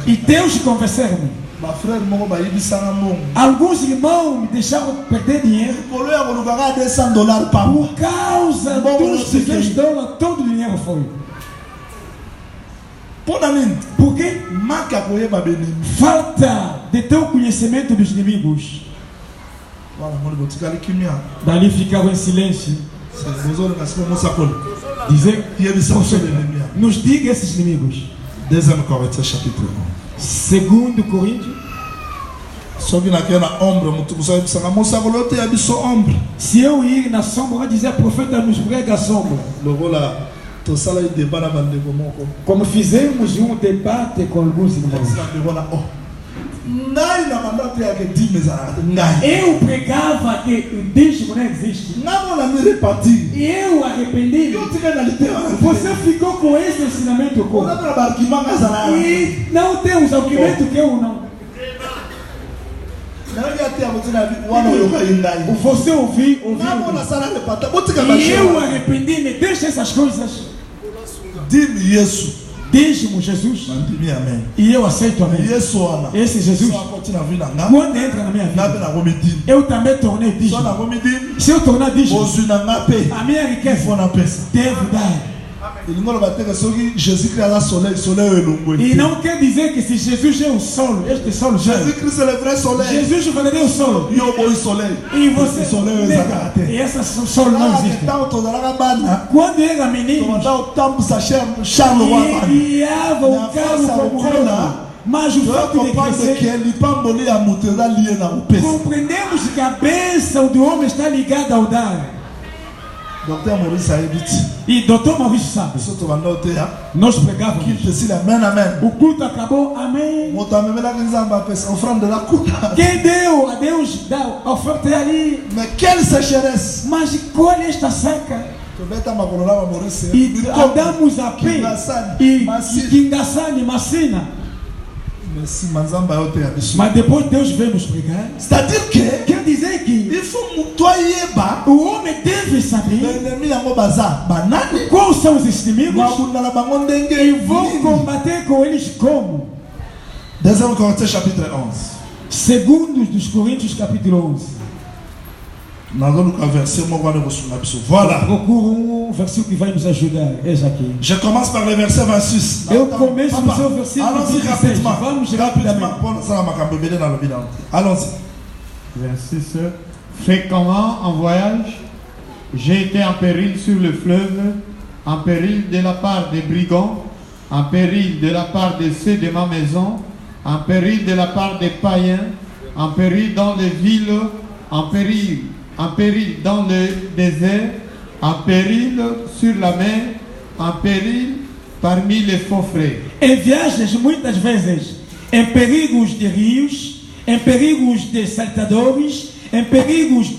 E Deus convencer-me. Alguns irmãos me deixaram perder dinheiro por causa dos $200, todo o dinheiro foi. Por quê? Falta de ter o conhecimento dos inimigos. Dali ficava em silêncio. Dizer, nos diga esses inimigos. 2 Coríntios chapitre 1. 2 Coríntios. Se eu ir na sombra, vai dizer, profeta nos prega a sombra. Como fizemos um debate com alguns irmãos. Eu pregava que Deus não existe. Eu arrependi. Você ficou com esse ensinamento como? E não tem os argumentos que eu não. Você ouviu. E eu arrependi. Me deixa essas coisas. Deixe-me Jesus. E eu aceito amém. Esse Jesus, quando entra na minha vida, eu também tornei digno. Se eu tornar digno, a minha riqueza devo dar. E não quer dizer que se Jesus é o sol, este sol Jésus-Christ é o vrai soleil. Jesus verdadeiro é o sol. E você e essa sol não existe. Quando era menino, guiava o carro como rei. Mas o fato de crescer, compreendemos que a bênção do homem está ligada ao dar. E Dr. Maurice sabe. Nós pregávamos. O culto acabou. Amém. Quem deu a Deus a oferta ali. Mas qual é esta seca? E andamos a pé. E Kingasani, Massina. Mas depois Deus veio nos pregar. C'est-à-dire que quer dizer que il faut o homem deve saber quais são os inimigos e vão combater com eles como. 2 Coríntios chapitre 11. Segundo dos Coríntios capítulo 11. Voilà. Procure versículo que vai nos ajudar. Eis aqui. Je commence par le verset 26. Eu começo no seu versículo 26. Vamos rapidamente. Allons-y. Verset 6. Fréquemment en voyage, j'ai été en péril sur le fleuve, en péril de la part des brigands, en péril de la part de ceux de ma maison, en péril de la part des païens, en péril dans les villes, en péril dans le désert, en péril sur la mer, en péril parmi les faux frères. Em viagens, muitas vezes, em perigos de rios, em perigos de saltadores, em perigos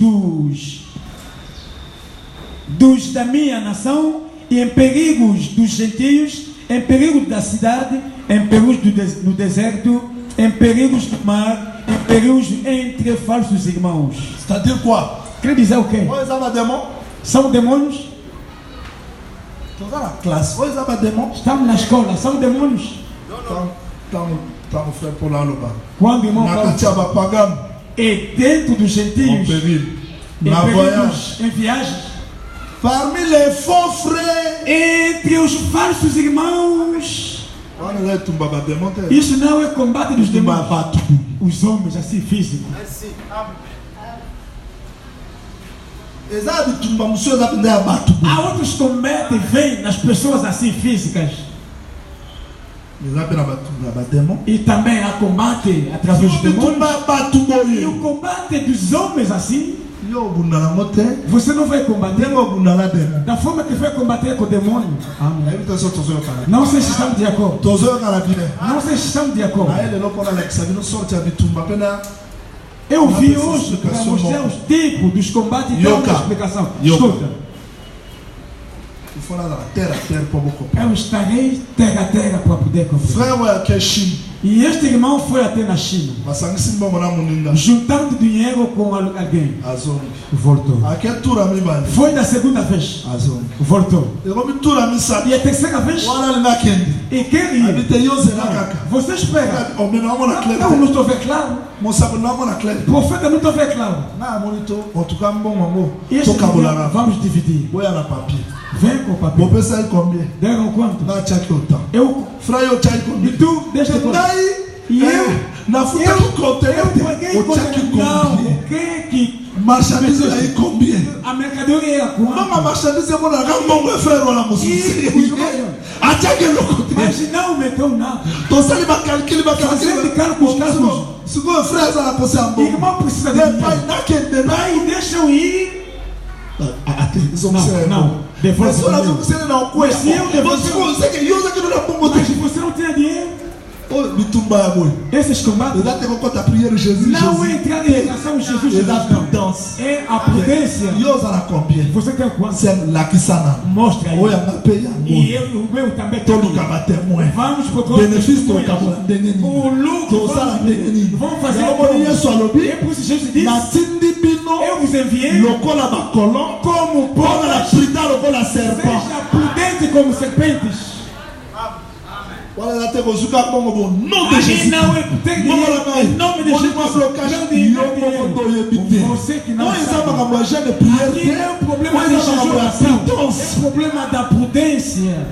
dos da minha nação, e em perigos dos gentios, em perigos da cidade, em perigos no deserto, em perigos do mar, em perigos entre falsos irmãos. C'est-à-dire quoi? Quer dizer o quê? São demônios? Estamos na escola, são demônios? Quando o irmão fala, e dentro dos gentios, em viagens, parmi les faux frères, entre os falsos irmãos. Isso não é combate dos demônios. Os homens assim físicos. Há outros combates vêm nas pessoas assim físicas. E também há combate através dos demônios. E o combate dos homens assim, você não vai combater da forma que foi combater com o demônio. Amém. Não sei se estamos de acordo. Não sei se estamos de acordo. Eu vi hoje para mostrar os tipos dos combates e dar uma explicação. Escuta. Eu estarei terra a terra para poder compreender. E este irmão foi até na China, juntando dinheiro com alguém. Azongi. Voltou. A quel tour a mi bali? Foi na segunda vez. Azongi. Voltou. E como tour a mi sa? E a terceira vez. Wala na kendi. E quem ia? Habite Yose na kaka. Você espera. O me não na clair. Não estou vendo claro. Mo sabe não na clair. Profeta não estou vendo claro. Na monito, en tout cas bon mambo. Esse vamos dividir. Boya na papier. Vem com o papel. Vou pensar em combien? Deram quanto? Na tchaki o temps. Eu. Frère eu tchaki combien? E tu, deixa eu contar. E eu? Na futa que contei. Eu paguei o tchaki não, combien? o que? Marchandise aí combien? A mercadoria era quanto? Não, a marchandise é bona. Não, frère, olha moço. A tchaki é louco. Mas não meteu nada. Tô saindo bacana, aquele bacana. Fazendo cálculos. Segundo frère, ela precisa amor. Irmão precisa de dinheiro. Pai, não quer de pai, deixa eu ir. Não, devolve o dinheiro. Mas se eu você não tem dinheiro, esses combates não é entrar em relação a Jesus. É a prudência. Você tem quanto? Mostra aí. E eu e o meu também. Vamos para o benefício do o lucro. Vamos fazer o que é por isso Jesus disse. Eu vos enviei como porcos. Seja prudente como serpentes. Não é em nome de Jesus. Você que não sabe. Aqui é o problema da jejuação. É o problema da prudência.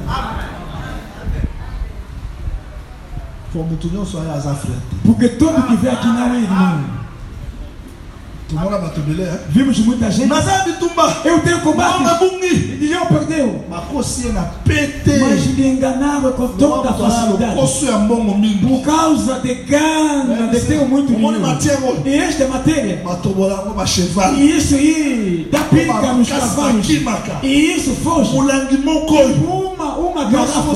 Porque todo que vem aqui não é irmão. Vimos muita gente. Eu tenho combate. E eu perdeu. Mas lhe enganaram com toda a facilidade. Por causa de gana, de ter muito dinheiro. E esta é matéria. E isso aí dá pica nos cavalos. E isso foge. Uma garrafa.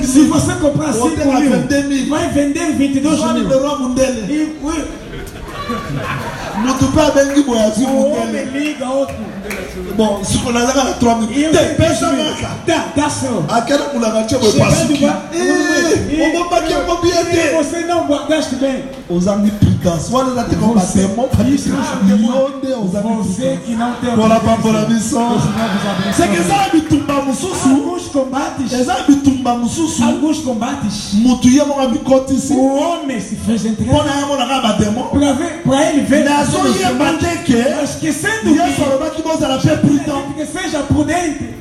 Se você comprar 5.000, vai vender 22.000. E o homem liga outro. Bom, se for na 3 minutes. Dá só. Aquela mulher tinha você não guardaste bem. Os amigos prudentes. Olha lá, tem como bater. Você que não tem você que sabe tumbar mususu. Alguns combates. O homem se fez entrar. Para ele ver. Mas esquecendo que seja prudente.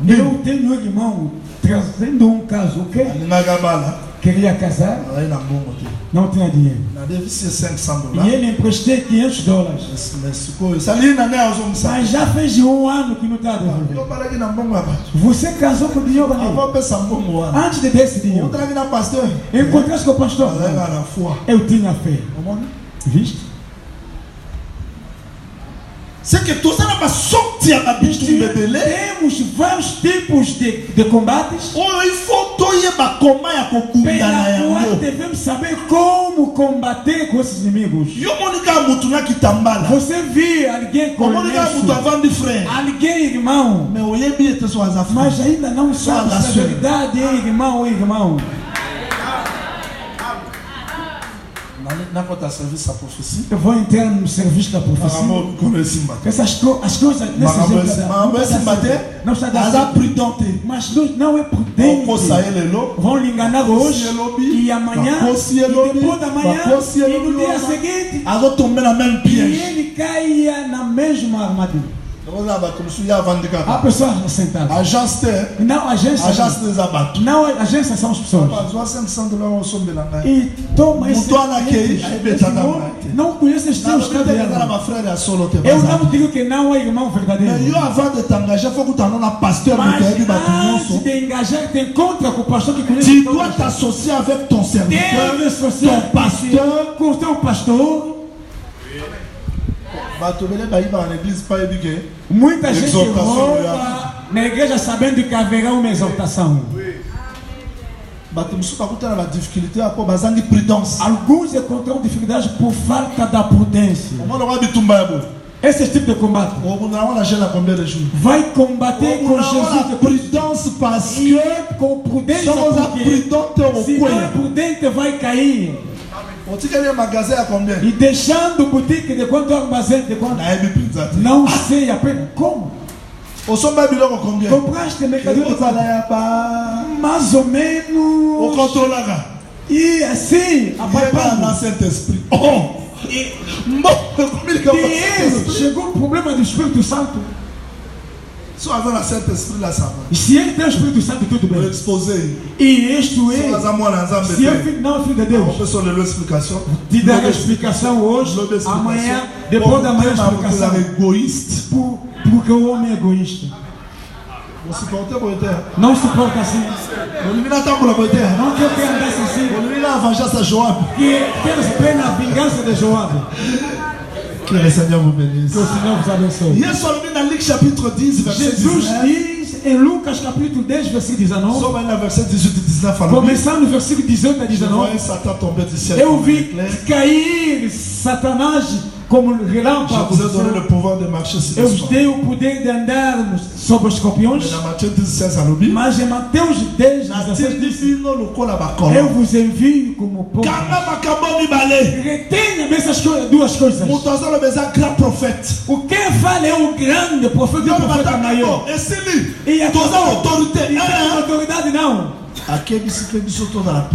Eu tenho um irmão trazendo um caso, ok? Queria casar, não tinha dinheiro. E ele emprestou $500. Mas já fez 1 ano que não está devolvendo. Você casou com o dinheiro antes de desse dinheiro. Encontraste com o pastor? Eu tinha fé. Viste? C'est que tout ça n'a pas sorti à ma biche. Temos vários tipos de combates. Il faut pela qual devemos saber como combater com esses inimigos. Você viu alguém com alguém irmão, mas ainda não sabe se a verdade é irmão ou irmão. Eu vou entrar no serviço da profecia. Essas coisas não está dando. Mas não é prudente. Vão lhe enganar hoje e amanhã e depois da manhã e no dia seguinte e ele caia na mesma armadilha. A pessoa sentada. Não, agência não, agência são as pessoas. E toma esse não conhece esse Deus. Eu não digo que não é irmão verdadeiro. Mas antes de engajar, tem contra com o pastor que conhece. Tu dois t'associer avec ton serviteur, ton pasteur, com o teu pastor. Muita gente rouba na igreja sabendo que haverá uma exaltação. Alguns encontram dificuldades por falta da prudência. Et ce type de combat On a gêné à combien de jours? va combattre On con a Jésus la de Christ. prudence parce Il que est com prudência somos a porque prudente au se não é coin. prudente vai cair. On dit qu'il y a un magasin à combien? E deixando boutique de quanto armazém de quanto? Na Ebi Pizza. Não sei apenas como. Au sommet biloko combien? Compraste mercadoria de quanto? Mais ou Au menos. contrôle là. E assim, a Il y a un papai. Saint-Esprit. Oh! Dinheiro, chegou o problema do Espírito Santo. Si on a le Saint-Esprit là, ça va. E se ele tem o Espírito Santo, tudo On va bem. exposer. E isto Si on é, a moi dans un se é filho, não é filho de on Deus. peut sur l'explication. Te dar a explicação hoje, amanhã, depois da manhã a explicação. Égoïste. Porque o homem é egoísta. Vous supportez vos terres. Não suporta assim. On lui a tant pour la terre. Não quer que andasse assim. On lui a vengeance à Joab. Que quer pena a vingança de Joab. Que le Seigneur vous bénisse. Que o Senhor vos abençoe. Hier soir, dans Luc chapitre 10, verset Jesus 19. diz em Lucas capítulo 10, versículo 19. Nous sommes verset 18 et 19. Começando no versículo 18 a Je 19. voyais Satan tomber du ciel. Eu comme vi un éclair. cair Satanás como Je relâmpago. vous ai donné le pouvoir de marcher sur Eu les vos scorpions. dei o poder de andar sobre os escorpiões. Mais dans Matthieu 16 à l'obi. Mas em Mateus 10, 17 diz: eu vos envio como povo. Retenha essas duas coisas. O que fala é o grande profeta e o profeta maior. E a autoridade não.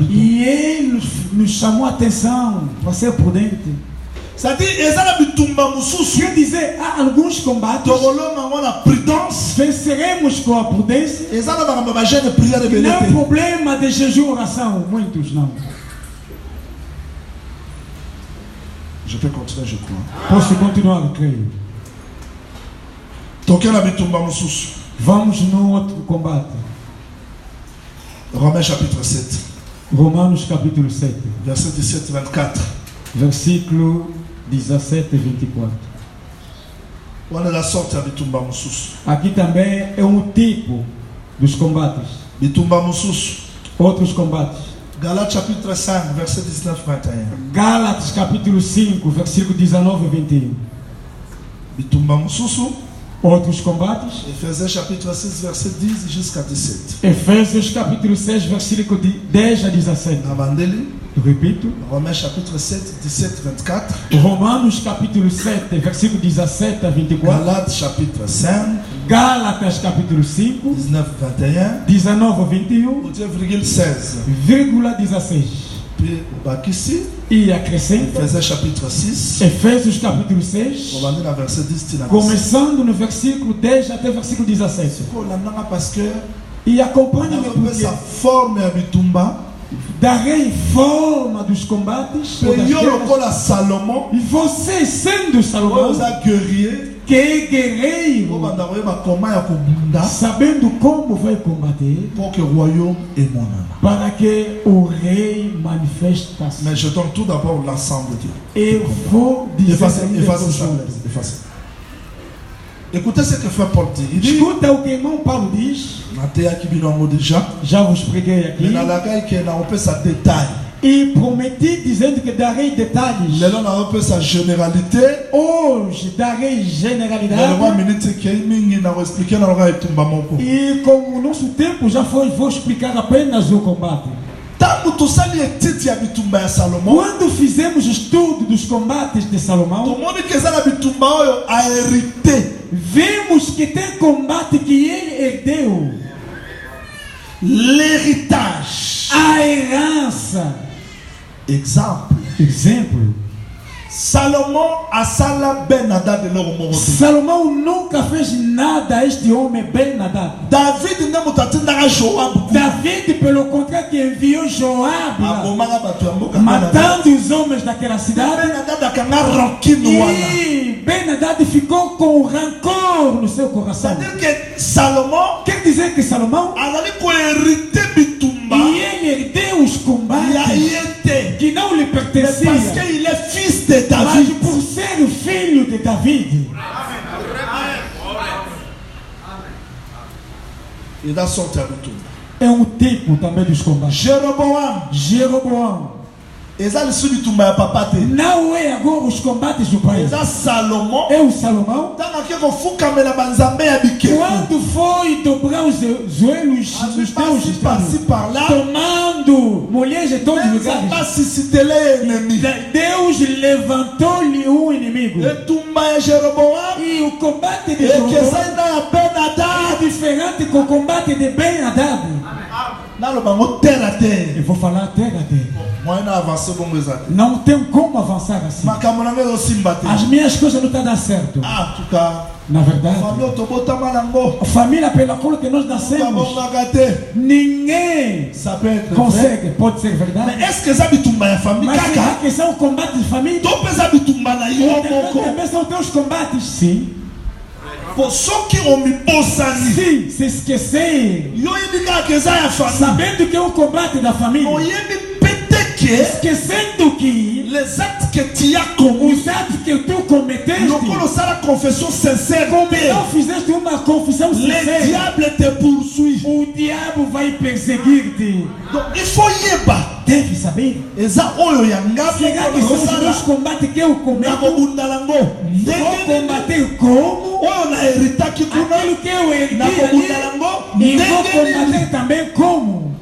E ele nos chamou a atenção para ser prudente. C'est-à-dire, Quer dizer, há alguns combates venceremos com a prudência. Não é problema de jejum e oração. Muitos não. Je peux continuer, je crois. Posso continuar, creio. Vamos no outro combate. Romains chapitre 7, Romanos capítulo 7, verset 17-24. versículo 17 e 24. On est la sorte à Bitumba Moussous. Aqui também é um tipo dos combates. Bitumba Moussous. Outros combates. Galates chapitre 5, verset 19-21. Gálatas capítulo 5, versículo 19 e 21. Bitumba Moussous. Outros combates. Ephésiens chapitre 6, verset 10 jusqu'à 17. Efésios capítulo 6, versículo 10 a 17. Abandeli. Repito. Romains chapitre 7, 17-24. Romanos capítulo 7, versículo 17 a 24. Galates chapitre 5, Gálatas capítulo 5, 19-21. 19 a 21, 16. vírgula 16. Puis, Bakissi, E acrescenta Ephésiens chapitre 6, Efésios capítulo 6, on va dire la verset 10. começando no versículo 10 até o versículo 17. Parce que E acompanhe-me on a porque sa forme à Bitumba. darei forma dos combates. ou das Yo guerras. lokola Salomon, E você sendo Salomão, vous êtes guerrier, que é guerreiro, sabendo como vai combater, pour que le royaume est mon âme. para que o rei manifeste-se. Mais je donne tout d'abord l'ensemble de Dieu. Eu vou dizer Effacez ça. Effacez. Écoutez ce que fait Paul dit. Il dit, escuta o que irmão Paulo diz. déjà, Já vos preguei aqui. mais dans la guerre, on peut sa détail. E prometi dizendo que darei detalhes. Là, on peut sa généralité. Hoje darei Mais generalidade. E como o nosso tempo já foi, vou explicar apenas o combate. Quando fizemos o estudo dos combates de Salomão, vimos que tem combate que ele herdeu. L'héritage. A herança. Exemplo. Salomon a sala Ben-Hadad de l'homme. Salomão nunca fez nada a este homem Ben-Hadad. David n'a pas Joab. David, pelo contrário, que enviou Joab lá, matando os homens daquela cidade. E Ben-Hadad ficou com rancor no seu coração. C'est-à-dire que Salomon Quer dizer que Salomão, a hérité Bitumba. e ele herdeu os combates que não lhe Parce pertenciam, qu'il est fils de mas David. por ser o filho de David. Il a sorti à Bitumba. É um tipo também dos combates. Jéroboam Jeroboão eza lisu bitumba ya papa te. Nawe agora os combates do pai. Eza Salomon. É o Salomão. Tanga ke kofukamela banzambe ya bikeko. Quando foi dobrar os joelhos nos teus Passi par là. tomando mulheres de todos os lugares. Deus levantou-lhe um inimigo. E o combate de Jeroboão é diferente com o combate de Ben-Hadad. Eu vou falar terra a terra. Não tenho como avançar assim. As minhas coisas não estão dando certo. Na verdade, a família pela qual que nós nascemos, ninguém consegue. Pode ser verdade. Mas será que são o combate de família? Também são teus combates, sim. Sim, se esquecer, sabendo que é o combate da família, esquecendo que les actes que tu as commis, os atos que tu cometeste, la confession sincère, como não fizeste uma confissão le sincera, diable te poursuit. o diabo vai perseguir-te. Donc il faut yeba. Deve saber. Eza oyo ya ngapi Será que são os meus combates que eu cometo? Vou combater como oyo na heritaki kuna aquilo que eu herdei na ali, e vou combater também como.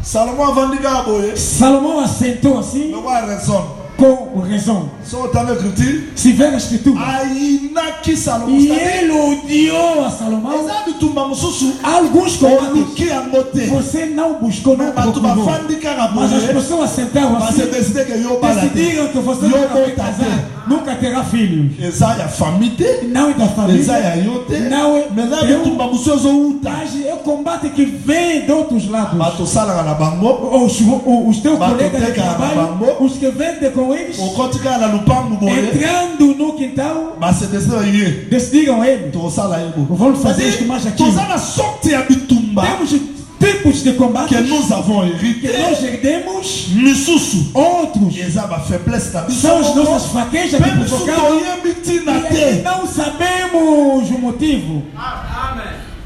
Salomon avandiga boye. Salomão assentou assim, Não há razão. com razão. Só tá na escritura. Se vê na escritura. Ainaki Salomon. E ele odiou a Salomão. Ezabi tumba mususu. Alguns combates Oluki angote. você não buscou, não Batu procurou. bafandika na Mas as boye. pessoas sentaram Mas se assim, decide que yo balade. decidiram que você nunca vai casar, nunca terá filhos. Eza ya famille. Não é da Eza família, ya yote. não é Mais ezabi teu. tumba mususu uta. Mas é o combate que vem de outros lados. Bato salaka na bango. Os teus Bato colegas de teka na trabalho, bango. os que vendem com eles, Okotika na lupango boye. entrando no quintal, Mas se decide ye. decidiram ele. To sala yebo. Vamos fazer isto mais aqui. Toza na sorte ya bitumba Temos tipos de combate que nous avons que hérité. nós herdemos, Misusu. outros Eza ba faiblesse na biso. são as nossas fraquezas que Même provocamos toyebi tina e te. não sabemos o motivo.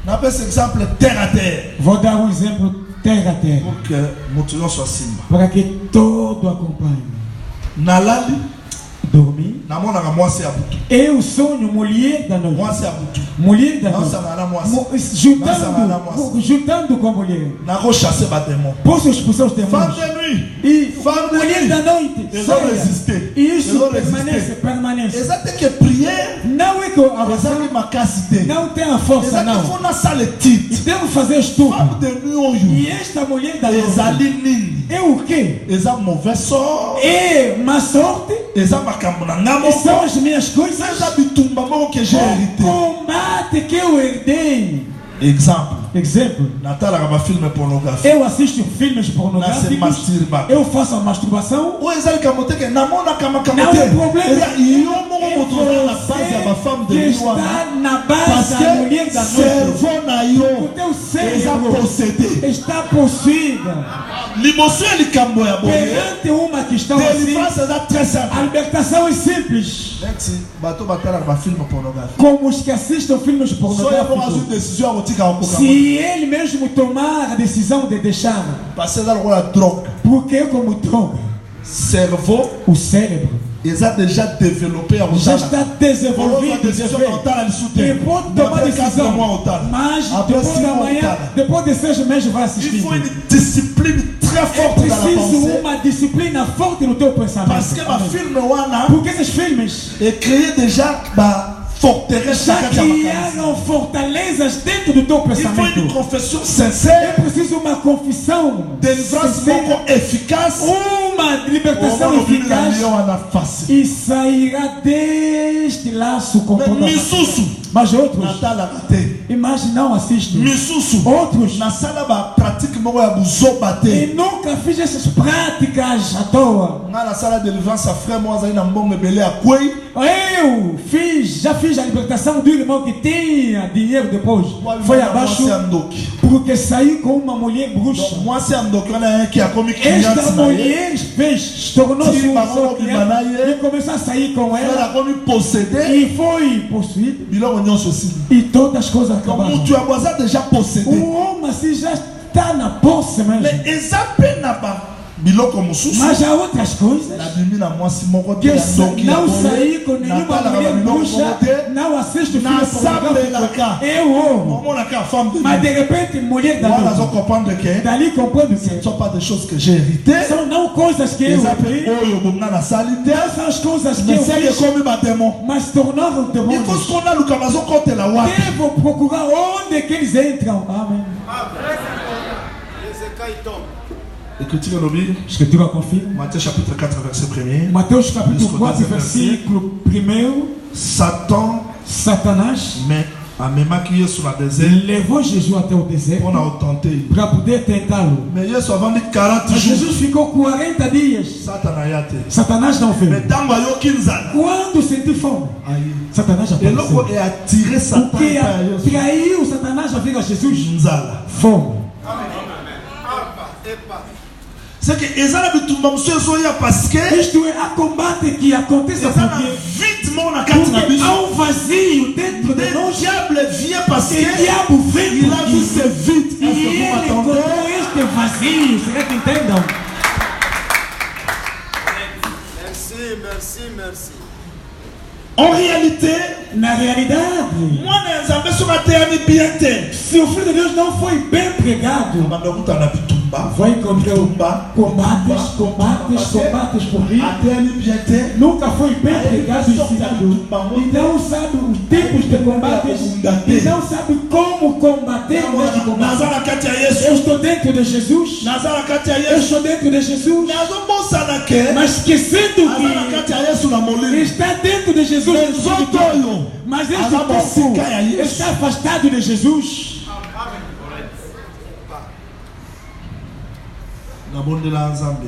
Napesa exemple terre à terre. Vou dar um exemplo terra a terra, Pour que moto nyonso asimba. para que todo acompanhe. Nalali Dormir. namonaka mwasi ya butu. Eu sonho mulher da noite. Mwasi ya butu. Mulher da noite. Naosangana na mwasi. Juntando com a mulher. Nakochasse bademon. Posso expulsar os demônios. Femme de nuit. E Femme de mulher nuit. da noite. Eles vão resistir. E isso Eles vão permanece, resistir. permanece. Exato que prière. Não é que a Eza oração que makasi te. não tem a força, Eza não. que for na sala E tite. temos que fazer estudo. Femme de nuit oyo. E esta mulher da noite Ezali nini. é o quê? Eza mauvais sort. É uma sorte. Eza makambo na nga E são moko. as minhas coisas. Eza bitumba moko que j'ai O hérité. combate que eu herdei. Exemple. Exemplo. Natalaka ba film pornographique. Eu assisto filmes Na se pornográficos. masturba. Eu faço a masturbação. O ezali kamote ke namona kama Não é kamote. problema. Eza iyo moko moto na base ya ba femme de que nuit está wana. na base Parce da mulher que da noite. cerveau na O yo teu eza cérebro possédé. está possuída Liboso ya likambo ya boye. perante uma questão assim. Délivrance eza très A simple. libertação é simples. Neti bato batalaka ba film pornographique. Como os que assistem filmes So ya bongo azwi pornográficos. décision ya kotika kokoka. Se ele mesmo tomar a decisão de deixar, Parce que eza lokola drogue. porque como droga, Cerveau o cérebro eza déjà développé ya já kotala. está desenvolvido de décision vez. ya kotala lisu E te. pode tomar Après 4 decisão, mois otala. mas Après depois 6 da mois manhã, otala. depois de 6 meses vai Il assistir. faut une discipline très É forte dans la preciso pensée. uma disciplina forte no teu pensamento. Parce que ma film wana Porque esses filmes est créé déjà ba forteresse já chacun de ma criaram fortalezas dentro do teu Il faut une pensamento. confession É sincère, preciso uma confissão délivrance sincera, moko efficace. uma Au libertação moment où eficaz il wana face. e sairá deste laço com toda a Misusu Mas outros, natalaka te. imagem não assistem. Misusu Outros, nasala ba pratique moko ya buzoba te. e nunca fiz essas práticas à toa. Nga nasala délivrance ya frère mo azali na mbongo ebele ya kwei. Já fiz a libertação do irmão que tinha dinheiro depois. Foi abaixo Mwasi ya ndoki. porque saiu com uma mulher bruxa. Mwasi ya ndoki wana yaki akomi Esta cliente na ye. mulher fez, tornou-se Sim, um mas só vamos cliente combinar aí. e começou a sair com Frère ela akomi possédé. e foi possuído Biloko nyonso esili. e todas as coisas Donc acabaram. mutu ya boza déjà possédé. O homem assim já está na posse mesmo. Mais eza pe na ba biloko mosusu mas há outras coisas nabimi na mwasi moko te que ya ndoki ya não boye, saí com nenhuma natalaka mulher babiloko bruxa, moko te não assisto Na filme sabelaka. eu amo. omonaka femme de Mas de Dieu. repente, mulher da wana noite, azocomprendre que dali compreendo ce ne que sont pas des choses que j'ai héritées são não coisas que eu eza mpe vi, oyo bomona nasali te não são as coisas que mais eu seke fiz, ekomi bademo mas tornaram demônios. ikosi kona luka bazokotela wapi Devo procurar onde que eles entram. Amém. écriture elobi Escritura confirma. Matthieu chapitre 4 verset 1er Mateus capítulo Jusqu'au 4, deuxième versículo 1. Satan Satanás mais amemaki yesu na désert levou Jesus até o deserto mpona otente para poder tentá-lo. mais yesu avandi 40 Mas jours Jesus ficou 40 dias. satana aya te Satanás não mais veio. ntango ayoki nzala Quando sentiu fome, aye Satanás eloko apareceu. eatire O satan que epai ya yesu traiu Satanás a vir a Jesus? nzala Fome. c'est que eza na bitumba mosusu ezoya parce que Isto é a combate que acontece eza na porque videment na kati na biso há vazio dentro de le nós. diable vient parce O que diabo vem il a vu ce vide e est-ce que ele vous m'attendez encontrou este vazio. Será que entendam? Merci. en réalité Na realidade, mwana ya nzambe soki ateyami bien te se o Filho de Deus não foi bem pregado, abanda okuta na bitumba vai encontrar bitumba combates por mim. ateyami bien te Nunca foi bem pregado e ensinado. E não sabe os tipos de combates. E não sabe como combater neste naza combate. na kati ya Eu yesu estou dentro de Jesus. naza na kati ya Eu yesu estou dentro de Jesus. nazobosana ke Mas esquecendo aza na que kati ya yesu na molimo está dentro de Jesus. nzoto oyo Mas este aza corpo mosika ya yesu está afastado de Jesus. nabondela nzambe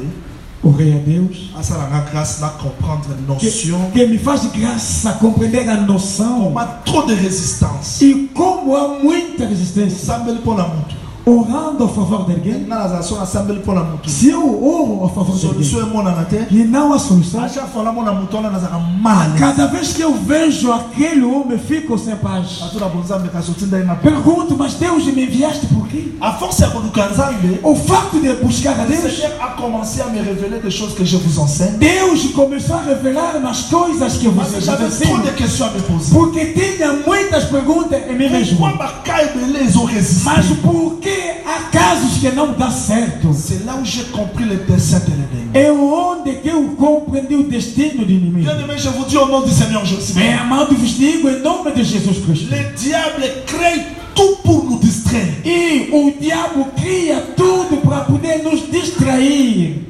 Orei a Deus asalanga grâce na comprendre notion que me faz graça compreender a noção ma trop de résistance e como há muita resistência. osambeli mpona mutu Orando a favor de alguém, nga nazala so nasambeli mpona mutu se eu oro a favor de alguém solution emonana te e não há solução, à chaque fois namona mutu wana nazalaka male cada vez que eu vejo aquele homem, fico sem paz. atuna bonzambe kasi otindai na Pergunto, mas Deus me enviaste por quê? à force ya koluka nzambe O fato de buscar a le Deus, Seigneur a commencé à me révéler des choses que je vous enseigne Deus começou a revelar nas coisas que parce você que já j'avais trop ensina. de questions à me poser Porque tinha muitas perguntas em mim mesmo. pourquoi baka ebele ezorésiste Mas por que há casos que não dá certo? c'est là où j'ai compris le dessein de l'ennemi É onde que eu compreendi o destino do inimigo. bien aimé je vous dis au nom du Seigneur Jésus Bem amado, vos digo em nome de Jesus Cristo. le diable crée tout pour nous distraire E o diabo cria tudo para poder nos distrair.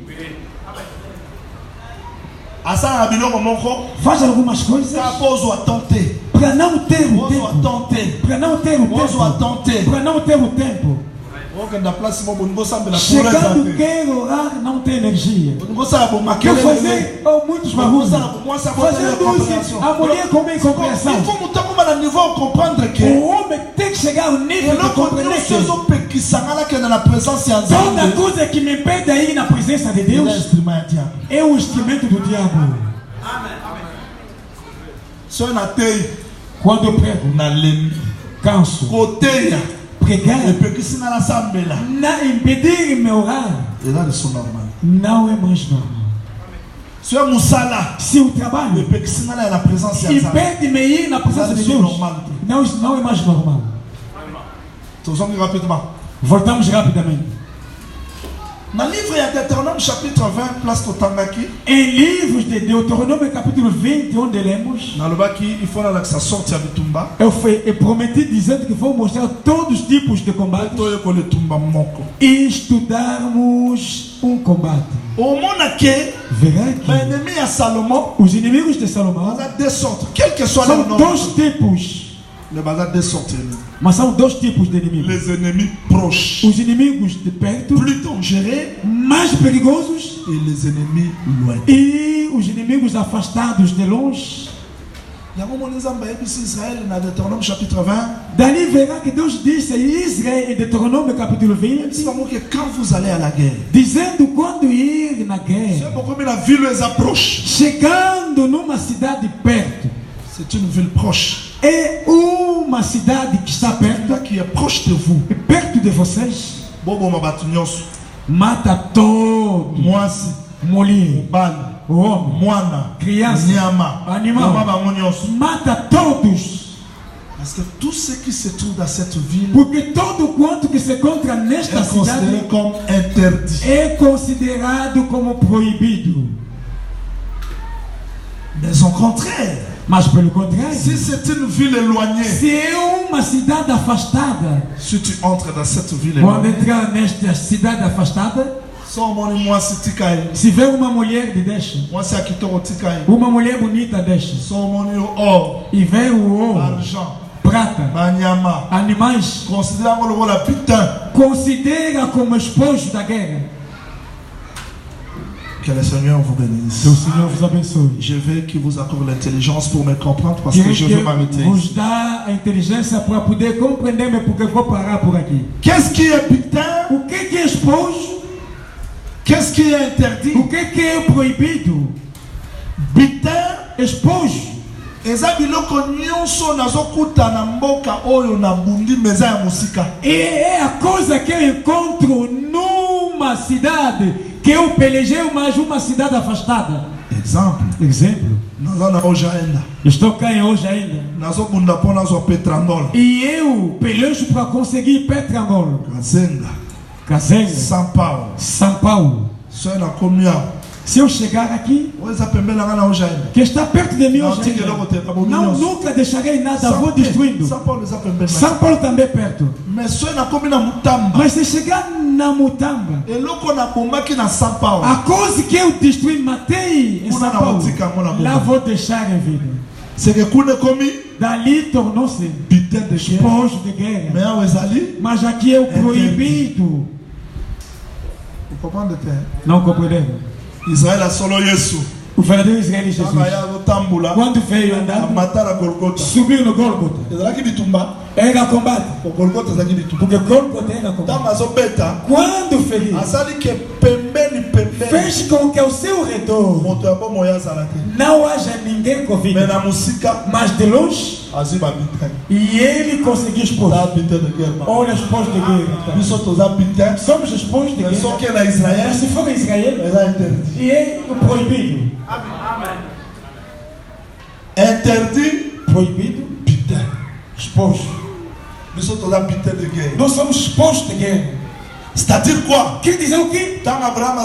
asalaka biloko moko Faz algumas coisas kaka mpo ozwa tente para não ter o ozwa tempo. tente Para não ter o ozwa tempo. tente Para não ter o tempo. okenda place mo bolingo osambela Chegando, kureza te quer orar, não tem energia. bolingo osala Quer bomakelele fazer muitos barulhos. Fazendo isso, a mulher come incompreensão. il faut mutu akoma na niveau ya comprendre ke O homem tem que chegar ao nível de eloko compreender nyonso que ezopekisanga nakende na présence ya toda nzambe coisa que me impede aí na presença de eza Deus instrument ya diable é o instrumento do diabo. soki natei Quando eu prego, nalembi canso. koteya Pregar, epekisi nga nasambela na impedir-me orar, eza liso normal não é mais normal. soki ya mosala Se o trabalho epekisi nga na ya na présence ya nzambe impede-me ir na presença de eza Deus, liso normal te não é mais normal. tozongi rapidement Voltamos rapidamente. na livre ya Deutéronome chapitre 20 place totangaki Em livros de Deuteronômio capítulo 20, onde lemos, nalobaki il faut nalakisa sorti ya bitumba eu prometi dizendo que vou mostrar todos os tipos de combate toyekola etumba moko e estudarmos um combate. omona ke Verá que baennemi ya Salomon os inimigos de Salomão baza deux sortes quel que soit são leur nom dois tipos, mais baza deux sortes mas são dois tipos de inimigos. les ennemis proches Os inimigos de perto, plus dangereux mais perigosos, et les ennemis loin e os inimigos afastados de longe. yango moni nzambe ayebisi Israël na Deutéronome chapitre 20 Dali verá que Deus disse a Israel em Deuteronômio capítulo 20, ayebisi bango ke quand vous allez à la guerre dizendo quando ir na guerra, soki bokomi na ville eza proche chegando numa cidade perto, c'est une ville proche é uma cidade que está perto, qui est proche de vous perto de vocês, boboma bato nyonso Mata todo. mwasi, Moli. mobali, Homem. mwana, Criança. nyama, Animal. mama bango nyonso. Mata todos. Parce que tout ce qui se trouve dans cette ville Porque todo quanto que se encontra nesta est considéré cidade comme interdit. é considerado como proibido. Mais au contraire, Mas pelo contrário, si c'est une ville éloignée, se é uma cidade afastada, si tu entres dans cette ville quando éloignée, entrar nesta cidade afastada, sans mon mwasi tikai, se vê uma mulher de deixa, mwasi akitoko tikai, uma mulher bonita deixa, sans mon or, e vê o ouro, argent, prata, banyama, animais, considérant le rôle putain. considera como esposo da guerra. Que le Seigneur vous bénisse. Que o Senhor vos abençoe. Je veux qu'il vous accorde l'intelligence pour me comprendre parce Quero que je veux m'arrêter. que vos dá a inteligência para poder compreender, mas porque vou parar por aqui. Qu'est-ce qui est putain? O que é esposo? Qu'est-ce qui est interdit? O que é proibido? Putain, Esposo. eza biloko nyonso nazokuta na mboka oyo na bundi meza ya musika. É a coisa que eu encontro numa cidade que eu pelejei, mas uma cidade afastada. Exemplo. Naza na Ojaenda. Estou cá em hoje ainda. Nazobunda po nazwa Petrangol. E eu pelejo para conseguir Petrangol. Kazenga. São Paulo. São Paulo. Só na comunhão. Se eu chegar aqui, que está perto de mim hoje, não, nunca deixarei nada, vou destruindo. São Paulo também é perto. Mas se chegar na Mutamba, a coisa que eu destruí, matei em São Paulo, lá vou deixar em vida. Dali tornou-se esposo de guerra. Mas aqui é o proibido. Não compreendemos. Israël a solo Yesu. O verdadeiro Israel é Jesus. Quando veio andar, subiu no Golgota. Era combate. Porque Golgota era combate. Quando feliz, fez com que ao seu redor não haja ninguém com vida. Mas de longe, e ele conseguiu expor. Olha, esposo de guerra. Somos esposos de guerra. Mas se for em Israel, e é proibido. Interdit, proibido, putain, esposo. Nós somos esposos de guerra. C'est-à-dire quoi? Quer dizer o quê? Quando Abraão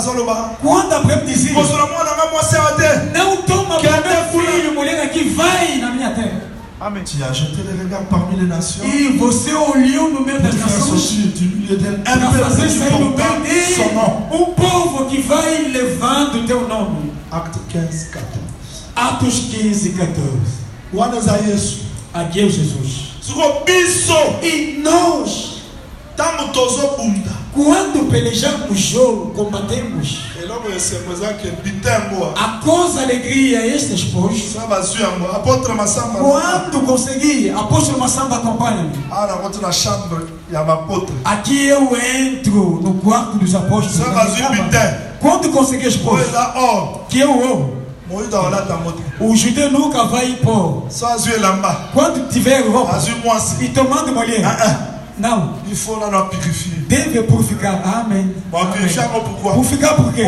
dizia: não toma meu filho, mulher aqui, vai na minha terra. Amen. Tu as jeté les regards parmi les nations. E você olhou no meio das nações para fazer sair do meio dele povo que vai levando o teu nome. Acte 15, 14. Atos 15, 14. Aqui é Jesus. E nós, quando pelejamos ou combatemos, a causa alegria é este esposo. Quando conseguir, apóstolo Massamba acompanha-me. Aqui eu entro no quarto dos apóstolos. Quando conseguir esposo, que eu ouro. O judeu nunca vai pôr. Quando tiver roupa e tomando mulher, não. Il faut la purifier. Deve purificar. Amém. Purificar por quê?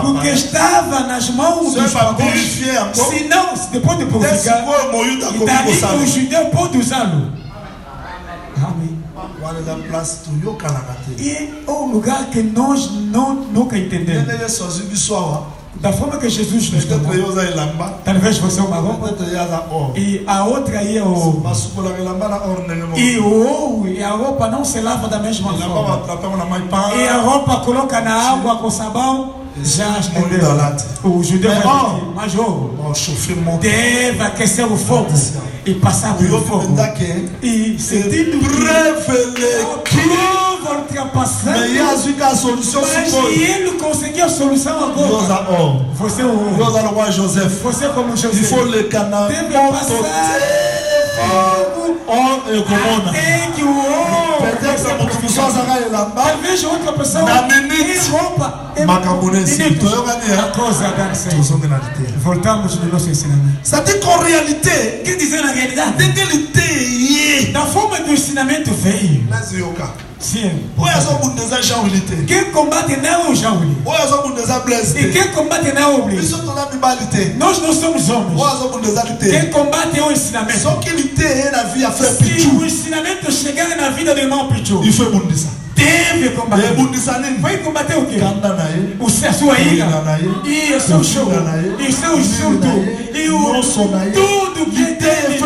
Porque estava nas mãos dos pagãos. Se não, depois de purificar, e daí o judeu pode usá-lo. Amém. E é um lugar que nós nunca entendemos. Da forma que Jesus nos chamou, talvez você é uma roupa e a outra aí é o e o ouro e a roupa não se lava da mesma forma e a roupa coloca na água com sabão, já estendeu. O judeu vai dizer, mas deve aquecer o fogo e passar pelo fogo e sentindo ultrapassando, mas ele conseguiu a solução agora. Você é o roi Joseph. Você como José. Il faut le canal. Deve passar fogo até que o ouro. Talvez outra pessoa tem roupa. A coisa dá certo. Voltamos no nosso ensinamento. C'est-à-dire qu'en réalité, quer dizer na realidade, veiller. Da forma que o ensinamento veio. Laisse yoka. Sim. Oya zo bundeza jawilité. Quem combate não é o Jauli. Oya zo bundeza blessé. E quem combate não é o Blessé. Biso tona mibalité. Nós não somos homens. Oya zo bundeza lité. Quem combate é o ensinamento. Só que lité é na vie à frère Se Pichu. o ensinamento chegar na vida do irmão Pichu, Il faut bundisa. deve combater. E bundisa nini? Vai combater o quê? Kanda na ye. A sua ira. E o seu show. E o seu surdo. E o tudo que deve.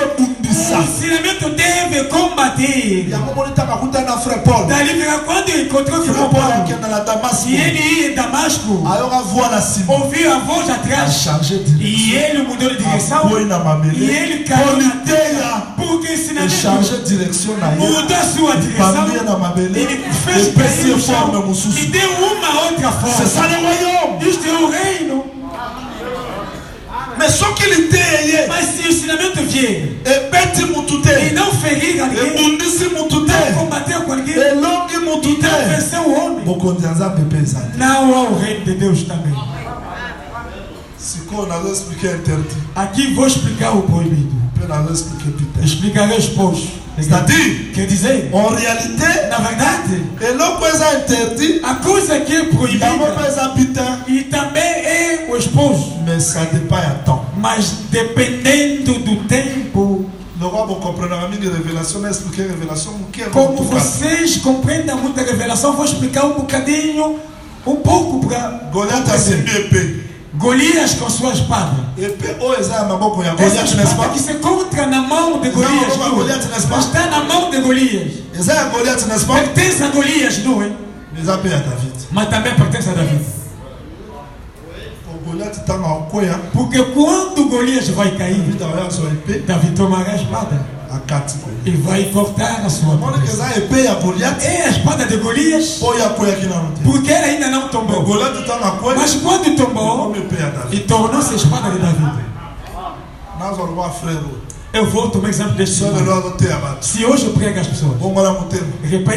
O ensinamento deve combater. Yango monita makuta na frère Paul. Dali quando encontrou que Frère o Paul Paulo. akenda na Damasco. E ele ia em Damasco. Ayoka voix na cima. Ouviu a voz A atrás. changer de E direction. ele mudou de direção. Foi na mamele. E ele caiu na terra. Porque o E ensinamento changer direction na ye. mudou a sua direção. Pambia na mamele. Ele fez E cair pesi no chão forme mususu. e deu uma outra C'est ça forma. le royaume. Isto é o reino. Mais ce qu'il était, Mas se o ensinamento vier et bête mutute, e não ferir et alguém, bundisi mutute, não combater com alguém, et longi e mutute. não vencer o homem, Bokondianza pepe ezali. não há o reino de Deus também. Siko nazo expliquer interdit. Aqui vou explicar o proibido. Pe nazo expliquer Peter. Explicarei os pós. C'est-à-dire, Quer dizer, en réalité, na verdade, eloko eza interdit, a coisa que é yango proibida mpe eza Peter. e também é o esposo, Mais ça dépend ya temps. mas dependendo do tempo. Le roi vous comprenez mingi révélation, mais expliquer révélation muke. Como vocês compreendem muita revelação, vou explicar um bocadinho, um pouco para Goliath asimbi épée. Golias com sua espada. Épée oyo eza ya maboko ya Essa Goliath, n'est-ce espada pas? que se encontra na mão de Golias, Não, não, não Goliath, n'est-ce pas? está na mão de Golias. Eza ya Goliath, n'est-ce pas? Pertence a Golias, não é? Eza mpe ya David. Mas também pertence a Davi. Po Goliath ntango akoya, Porque quando Golias vai cair, David akoya azwa épée Davi tomará a espada akati Goliath. e vai cortar a sua Omoni ke cabeça. eza épée ya Goliath É a espada de Golias, oyo akoyaki nano te. porque ele ainda não Mais tombou. Goliath ntango akoya, Mas quando tombou, okomi épée ya David. e tornou-se a espada de Davi. Nazwa lokwa frère oyo. Eu vou tomar exemplo deste So lelo irmão. azoteya bato. Se hoje eu prego às pessoas, Bongola motema.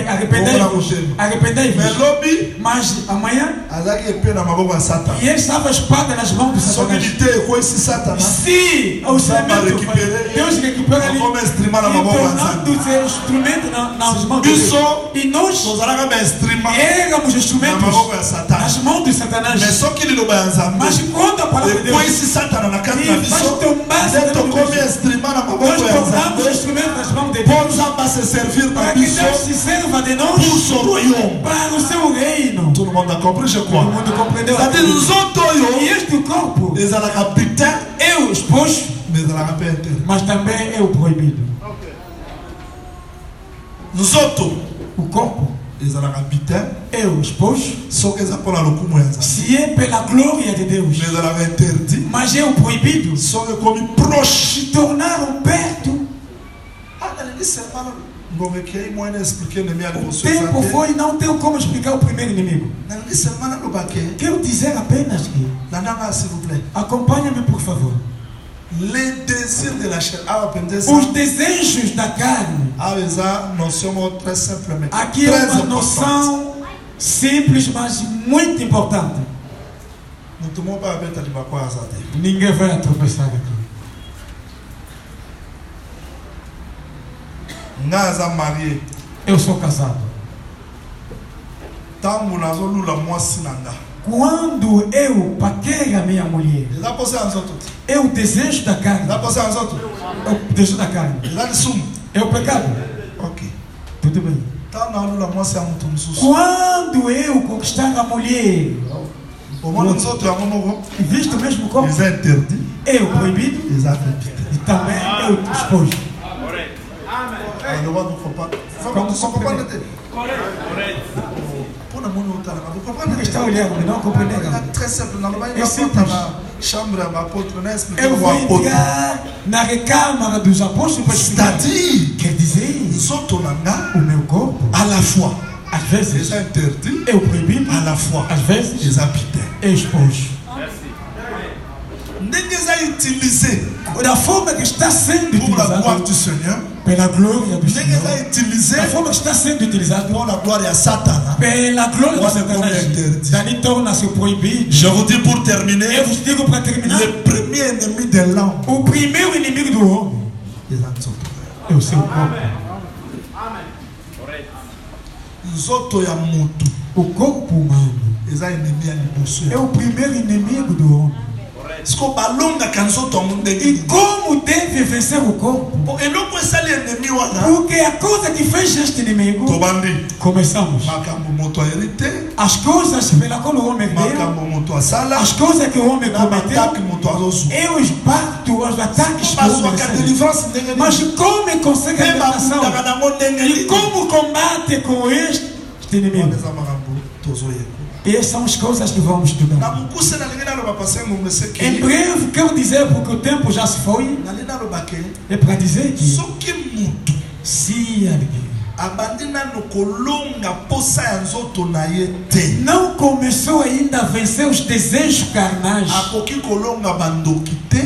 arrependei-vos, Mais arrependei-vos. lobi Mas amanhã, azalaki épée na maboko ya Satan. e ele estava a espada nas mãos do Soki Satanás. lite ekwesi Satana, Se o instrumento vai, Deus recupera ali, okoma instrument na e maboko ya Nzambe. tornando seu instrumento nas mãos de Deus. Biso E nós tozalaka ba instrument éramos na instrumentos maboko ya Satana. nas mãos de Satanás. Mais soki liloba ya Nzambe Mas quando a palavra de Deus, ekwesi Satana na kati na e biso, faz tombar nde Satana tokomi de Deus, instrument na maboko nós ya tornamos Nzambe instrumentos nas mãos de mpo Deus, Nzambe se servir na para que biso Deus se serva de nós pour son royaume. para o seu reino. Tout le monde a compris, je Todo crois. mundo compreendeu? C'est-à-dire nzoto E oyo este corpo ezalaka putain, é o exposto, mais ezalaka mpe interdit. mas também é o proibido. Nzoto O corpo ezalaka putain, é o exposto, soki eza mpona lokumu ya Nzambe. se é pela glória de Deus, Mais ezalaka interdit, mas é o proibido. soki ekomi proche. Se tornaram perto, nalingi seulement ngomekei mwene expliquer nemi ya o liboso tempo eza te. foi, não tenho como explicar o primeiro inimigo. nalingi seulement naloba ke Quero dizer apenas que, landanga s'il vous plaît, acompanhe-me por favor, les désirs de la chair awa mpenza eza os desejos da carne. awa eza notion moko très simple mais Aqui é très uma importante. noção simples, mas muito importante. moto moko mpe abeta libako aza te. Ninguém vai tropeçar aqui. ngai aza marie, Eu sou casado. ntango nazolula mwasi na nga Quando eu paquero a minha mulher, eza poso ya nzoto te, é o desejo da carne. eza poso ya nzoto, É o desejo da carne. eza lisumu. É o pecado. Ok, Tudo bem. ntango naolula mwasi ya moto mosusu Quando eu conquistar a mulher, omoni nzoto yango moko e visto o mesmo corpo, eza interdit, é o proibido eza interdit. e também é o exposto. Le roi ne comprend pas. Vous comprenez? Pour le monde, vous comprenez? Está olhando, não compreende. C'est très simple. Dans le bain, il y É a simples. la chambre de l'apôtre. On a expliqué Eu o vou apôtre. entrar na recâmara dos apóstolos para explicar. C'est-à-dire, Quer dizer, nzoto na nga, o meu corpo, à la fois, às vezes, eza interdit, é o proibido, à la fois, às vezes, eza putain. é exposto. Ndenge eza utilisé Da forma que está sendo pour la gloire utilizado du Seigneur, pela glória do ndenge eza Senhor, utilisé da forma que está sendo utilizado pour la gloire ya Satana. pela glória do Olha como é Satanás, interdito. dali torna-se proibido. Je vous dis pour terminer, Eu vos digo para terminar, le premier ennemi de l'homme, o primeiro inimigo do homem eza nzoto. é o seu corpo. Nzoto ya moto. O corpo humano é o primeiro inimigo do homem. E como deve vencer o corpo? Porque a coisa que fez este inimigo, começamos. As coisas pela qual o homem veio, as coisas que o homem cometeu, e os pactos, os ataques que o homem recebe. Mas como consegue a libertação? E como combate com este inimigo? E essas são as coisas que vamos estudar. Em breve, quero dizer, porque o tempo já se foi, é para dizer que se alguém não começou ainda a vencer os desejos carnais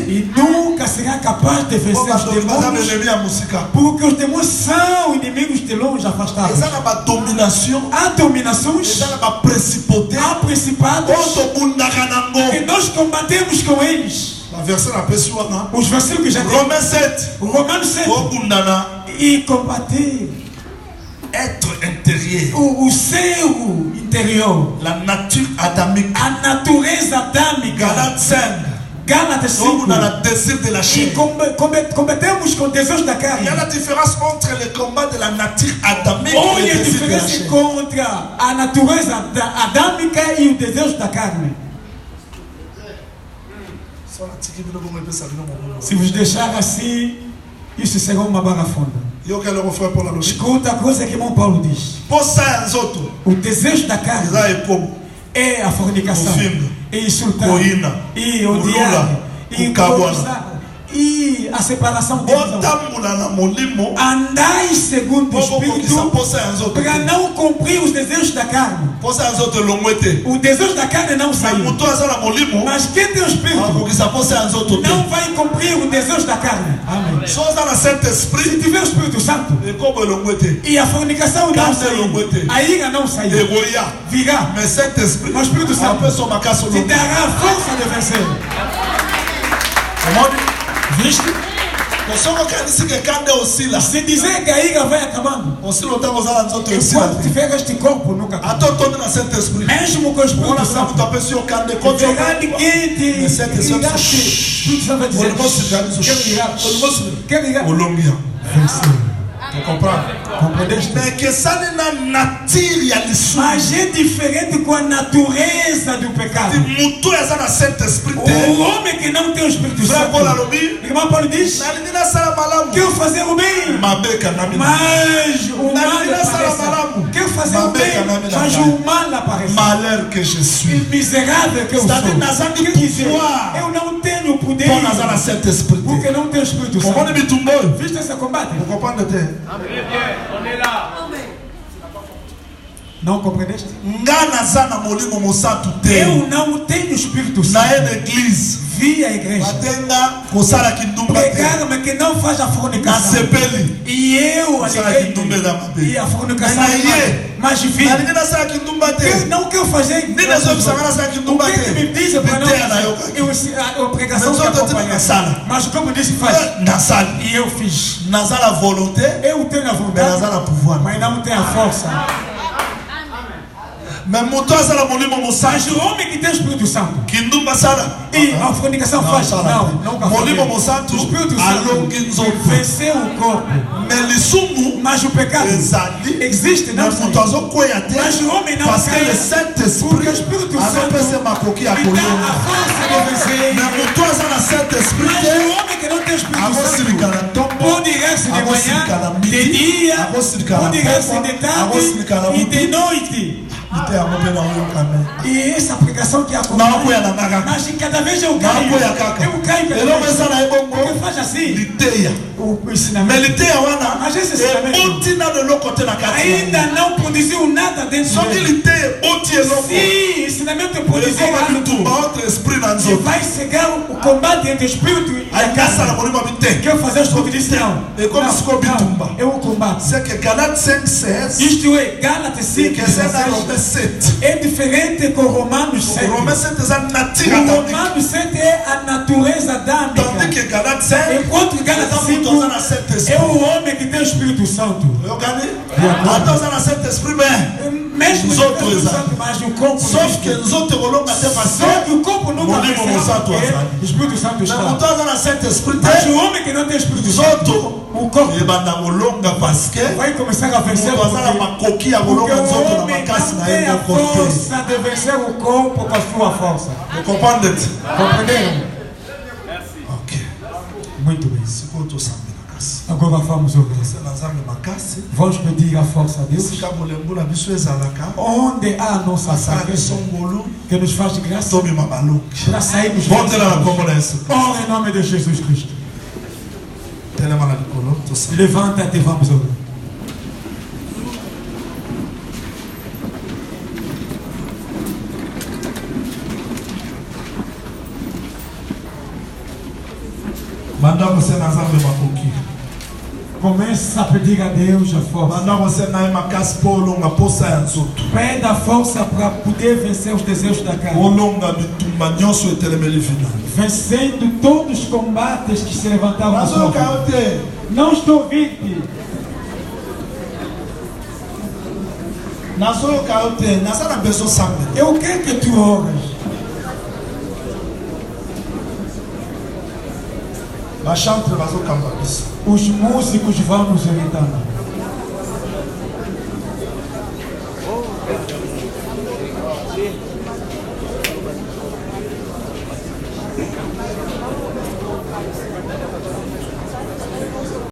e nunca será capaz de vencer os demônios, porque os demônios são inimigos de longe afastados. Há dominações, há principados que nós combatemos com eles. Os versículos que já tem Romanos 7 e combater être intérieur, o seu interior, la nature adamique, a natureza adâmica. Gálatas 5. On a le désir de la chair. E combatemos com desejos da carne. Il y a la différence entre le combat de la nature adamique e le désir de la chair. Contra a natureza adâmica e o desejo da carne. Se vos deixar assim, isso será uma barra funda. Escuta a coisa que o irmão Paulo diz. O desejo da carne é a fornicação, e insultar, e odiar, e conversar, e a separação de Deus. Andai segundo o Espírito para não cumprir os desejos da carne. O desejo da carne não saiu, mas quem tem o Espírito não vai cumprir o desejo da carne. Amém. Se tiver o Espírito Santo e a fornicação não saiu, a ira não saiu, virá, mas o Espírito Santo te dará a força de vencer. Viste? Se dizer que a ira vai acabando, enquanto tiver este corpo nunca acaba. Mesmo com o Espírito Santo, verá ninguém te irá. Espírito Santo vai dizer: quer ligar? Vencer. Mas é diferente com a natureza do pecado. O homem que não tem o Espírito Santo, o irmão Paulo diz, quer fazer o bem, mas o mal aparece. Quer fazer o bem, mas o mal aparece. Malheur que je suis. Miserável que eu sou. Eu não tenho poder porque não tenho o Espírito Santo. Viste esse combate? On est là. Não compreendeste? Eu não tenho Espírito Santo. Vi a igreja pregar, mas que não faz a fornicação. E eu aleguei e a fornicação mas vi. Não quero fazer. O que me diz para não? A pregação que acompanha. Mas como disse, faz. E eu fiz. Eu tenho a vontade, mas não tenho a força. Mas o homem que tem o Espírito Santo e a fornicação faz. Não. O Espírito Santo venceu o corpo. Mas o pecado existe, não sei. Mas o homem não cai, porque o Espírito Santo lhe dá a força de vencer. Mas o homem que não tem o Espírito Santo pode ir-se de manhã, de dia, pode ir-se de tarde e de noite. E essa aplicação que acompanha, mas cada vez eu caio porque faz assim o ensinamento, mas esse ensinamento ainda não produziu nada dentro dele. Se ensinamento produzir outro esprit na que vai chegar o combate entre o espírito e a carne. Que eu fazer o espírito disse não. É o combate. C'est que Galates 5:16. Isto é, Gálatas 5:16 é diferente com Romanos 7. Romanos 7 é a natura adâmica. Romanos 7 é a natureza adâmica. Tandis que Galates 5, enquanto Gálatas 5 é o homem que tem o Espírito Santo. Eu ganhei. Então na Santo Espírito bem. Mesmo os outros, mas o corpo. Só que os outros vão até fazer. Só que o corpo não vai fazer. O Espírito Santo está. Então na Santo Espírito. Mas o homem que não tem Espírito Santo, o corpo vai começar a vencer. Porque o homem não tem a força de vencer o corpo com a sua força. Compreenderam? Compreenderam? Ok. Muito bem. Agora vamos orar. Vamos pedir a força a Deus. Onde há a nossa fraqueza, que nos faz de graça para sairmos. Ora em nome de Jesus Cristo. Levanta-te e vamos orar. Manda você nas árvores macoqui. Começa a pedir a Deus a força. Manda você na macas polonga poça yanzoto. Pede a força para poder vencer os desejos da carne. Polonga bitumba nyonso etelemeli final. Vencendo todos os combates que se levantavam. Mas eu caute. Não estou ouvindo. Nazo caute. Nasa na pessoa sabe. Eu quero que tu oras. Os músicos vão nos irritando.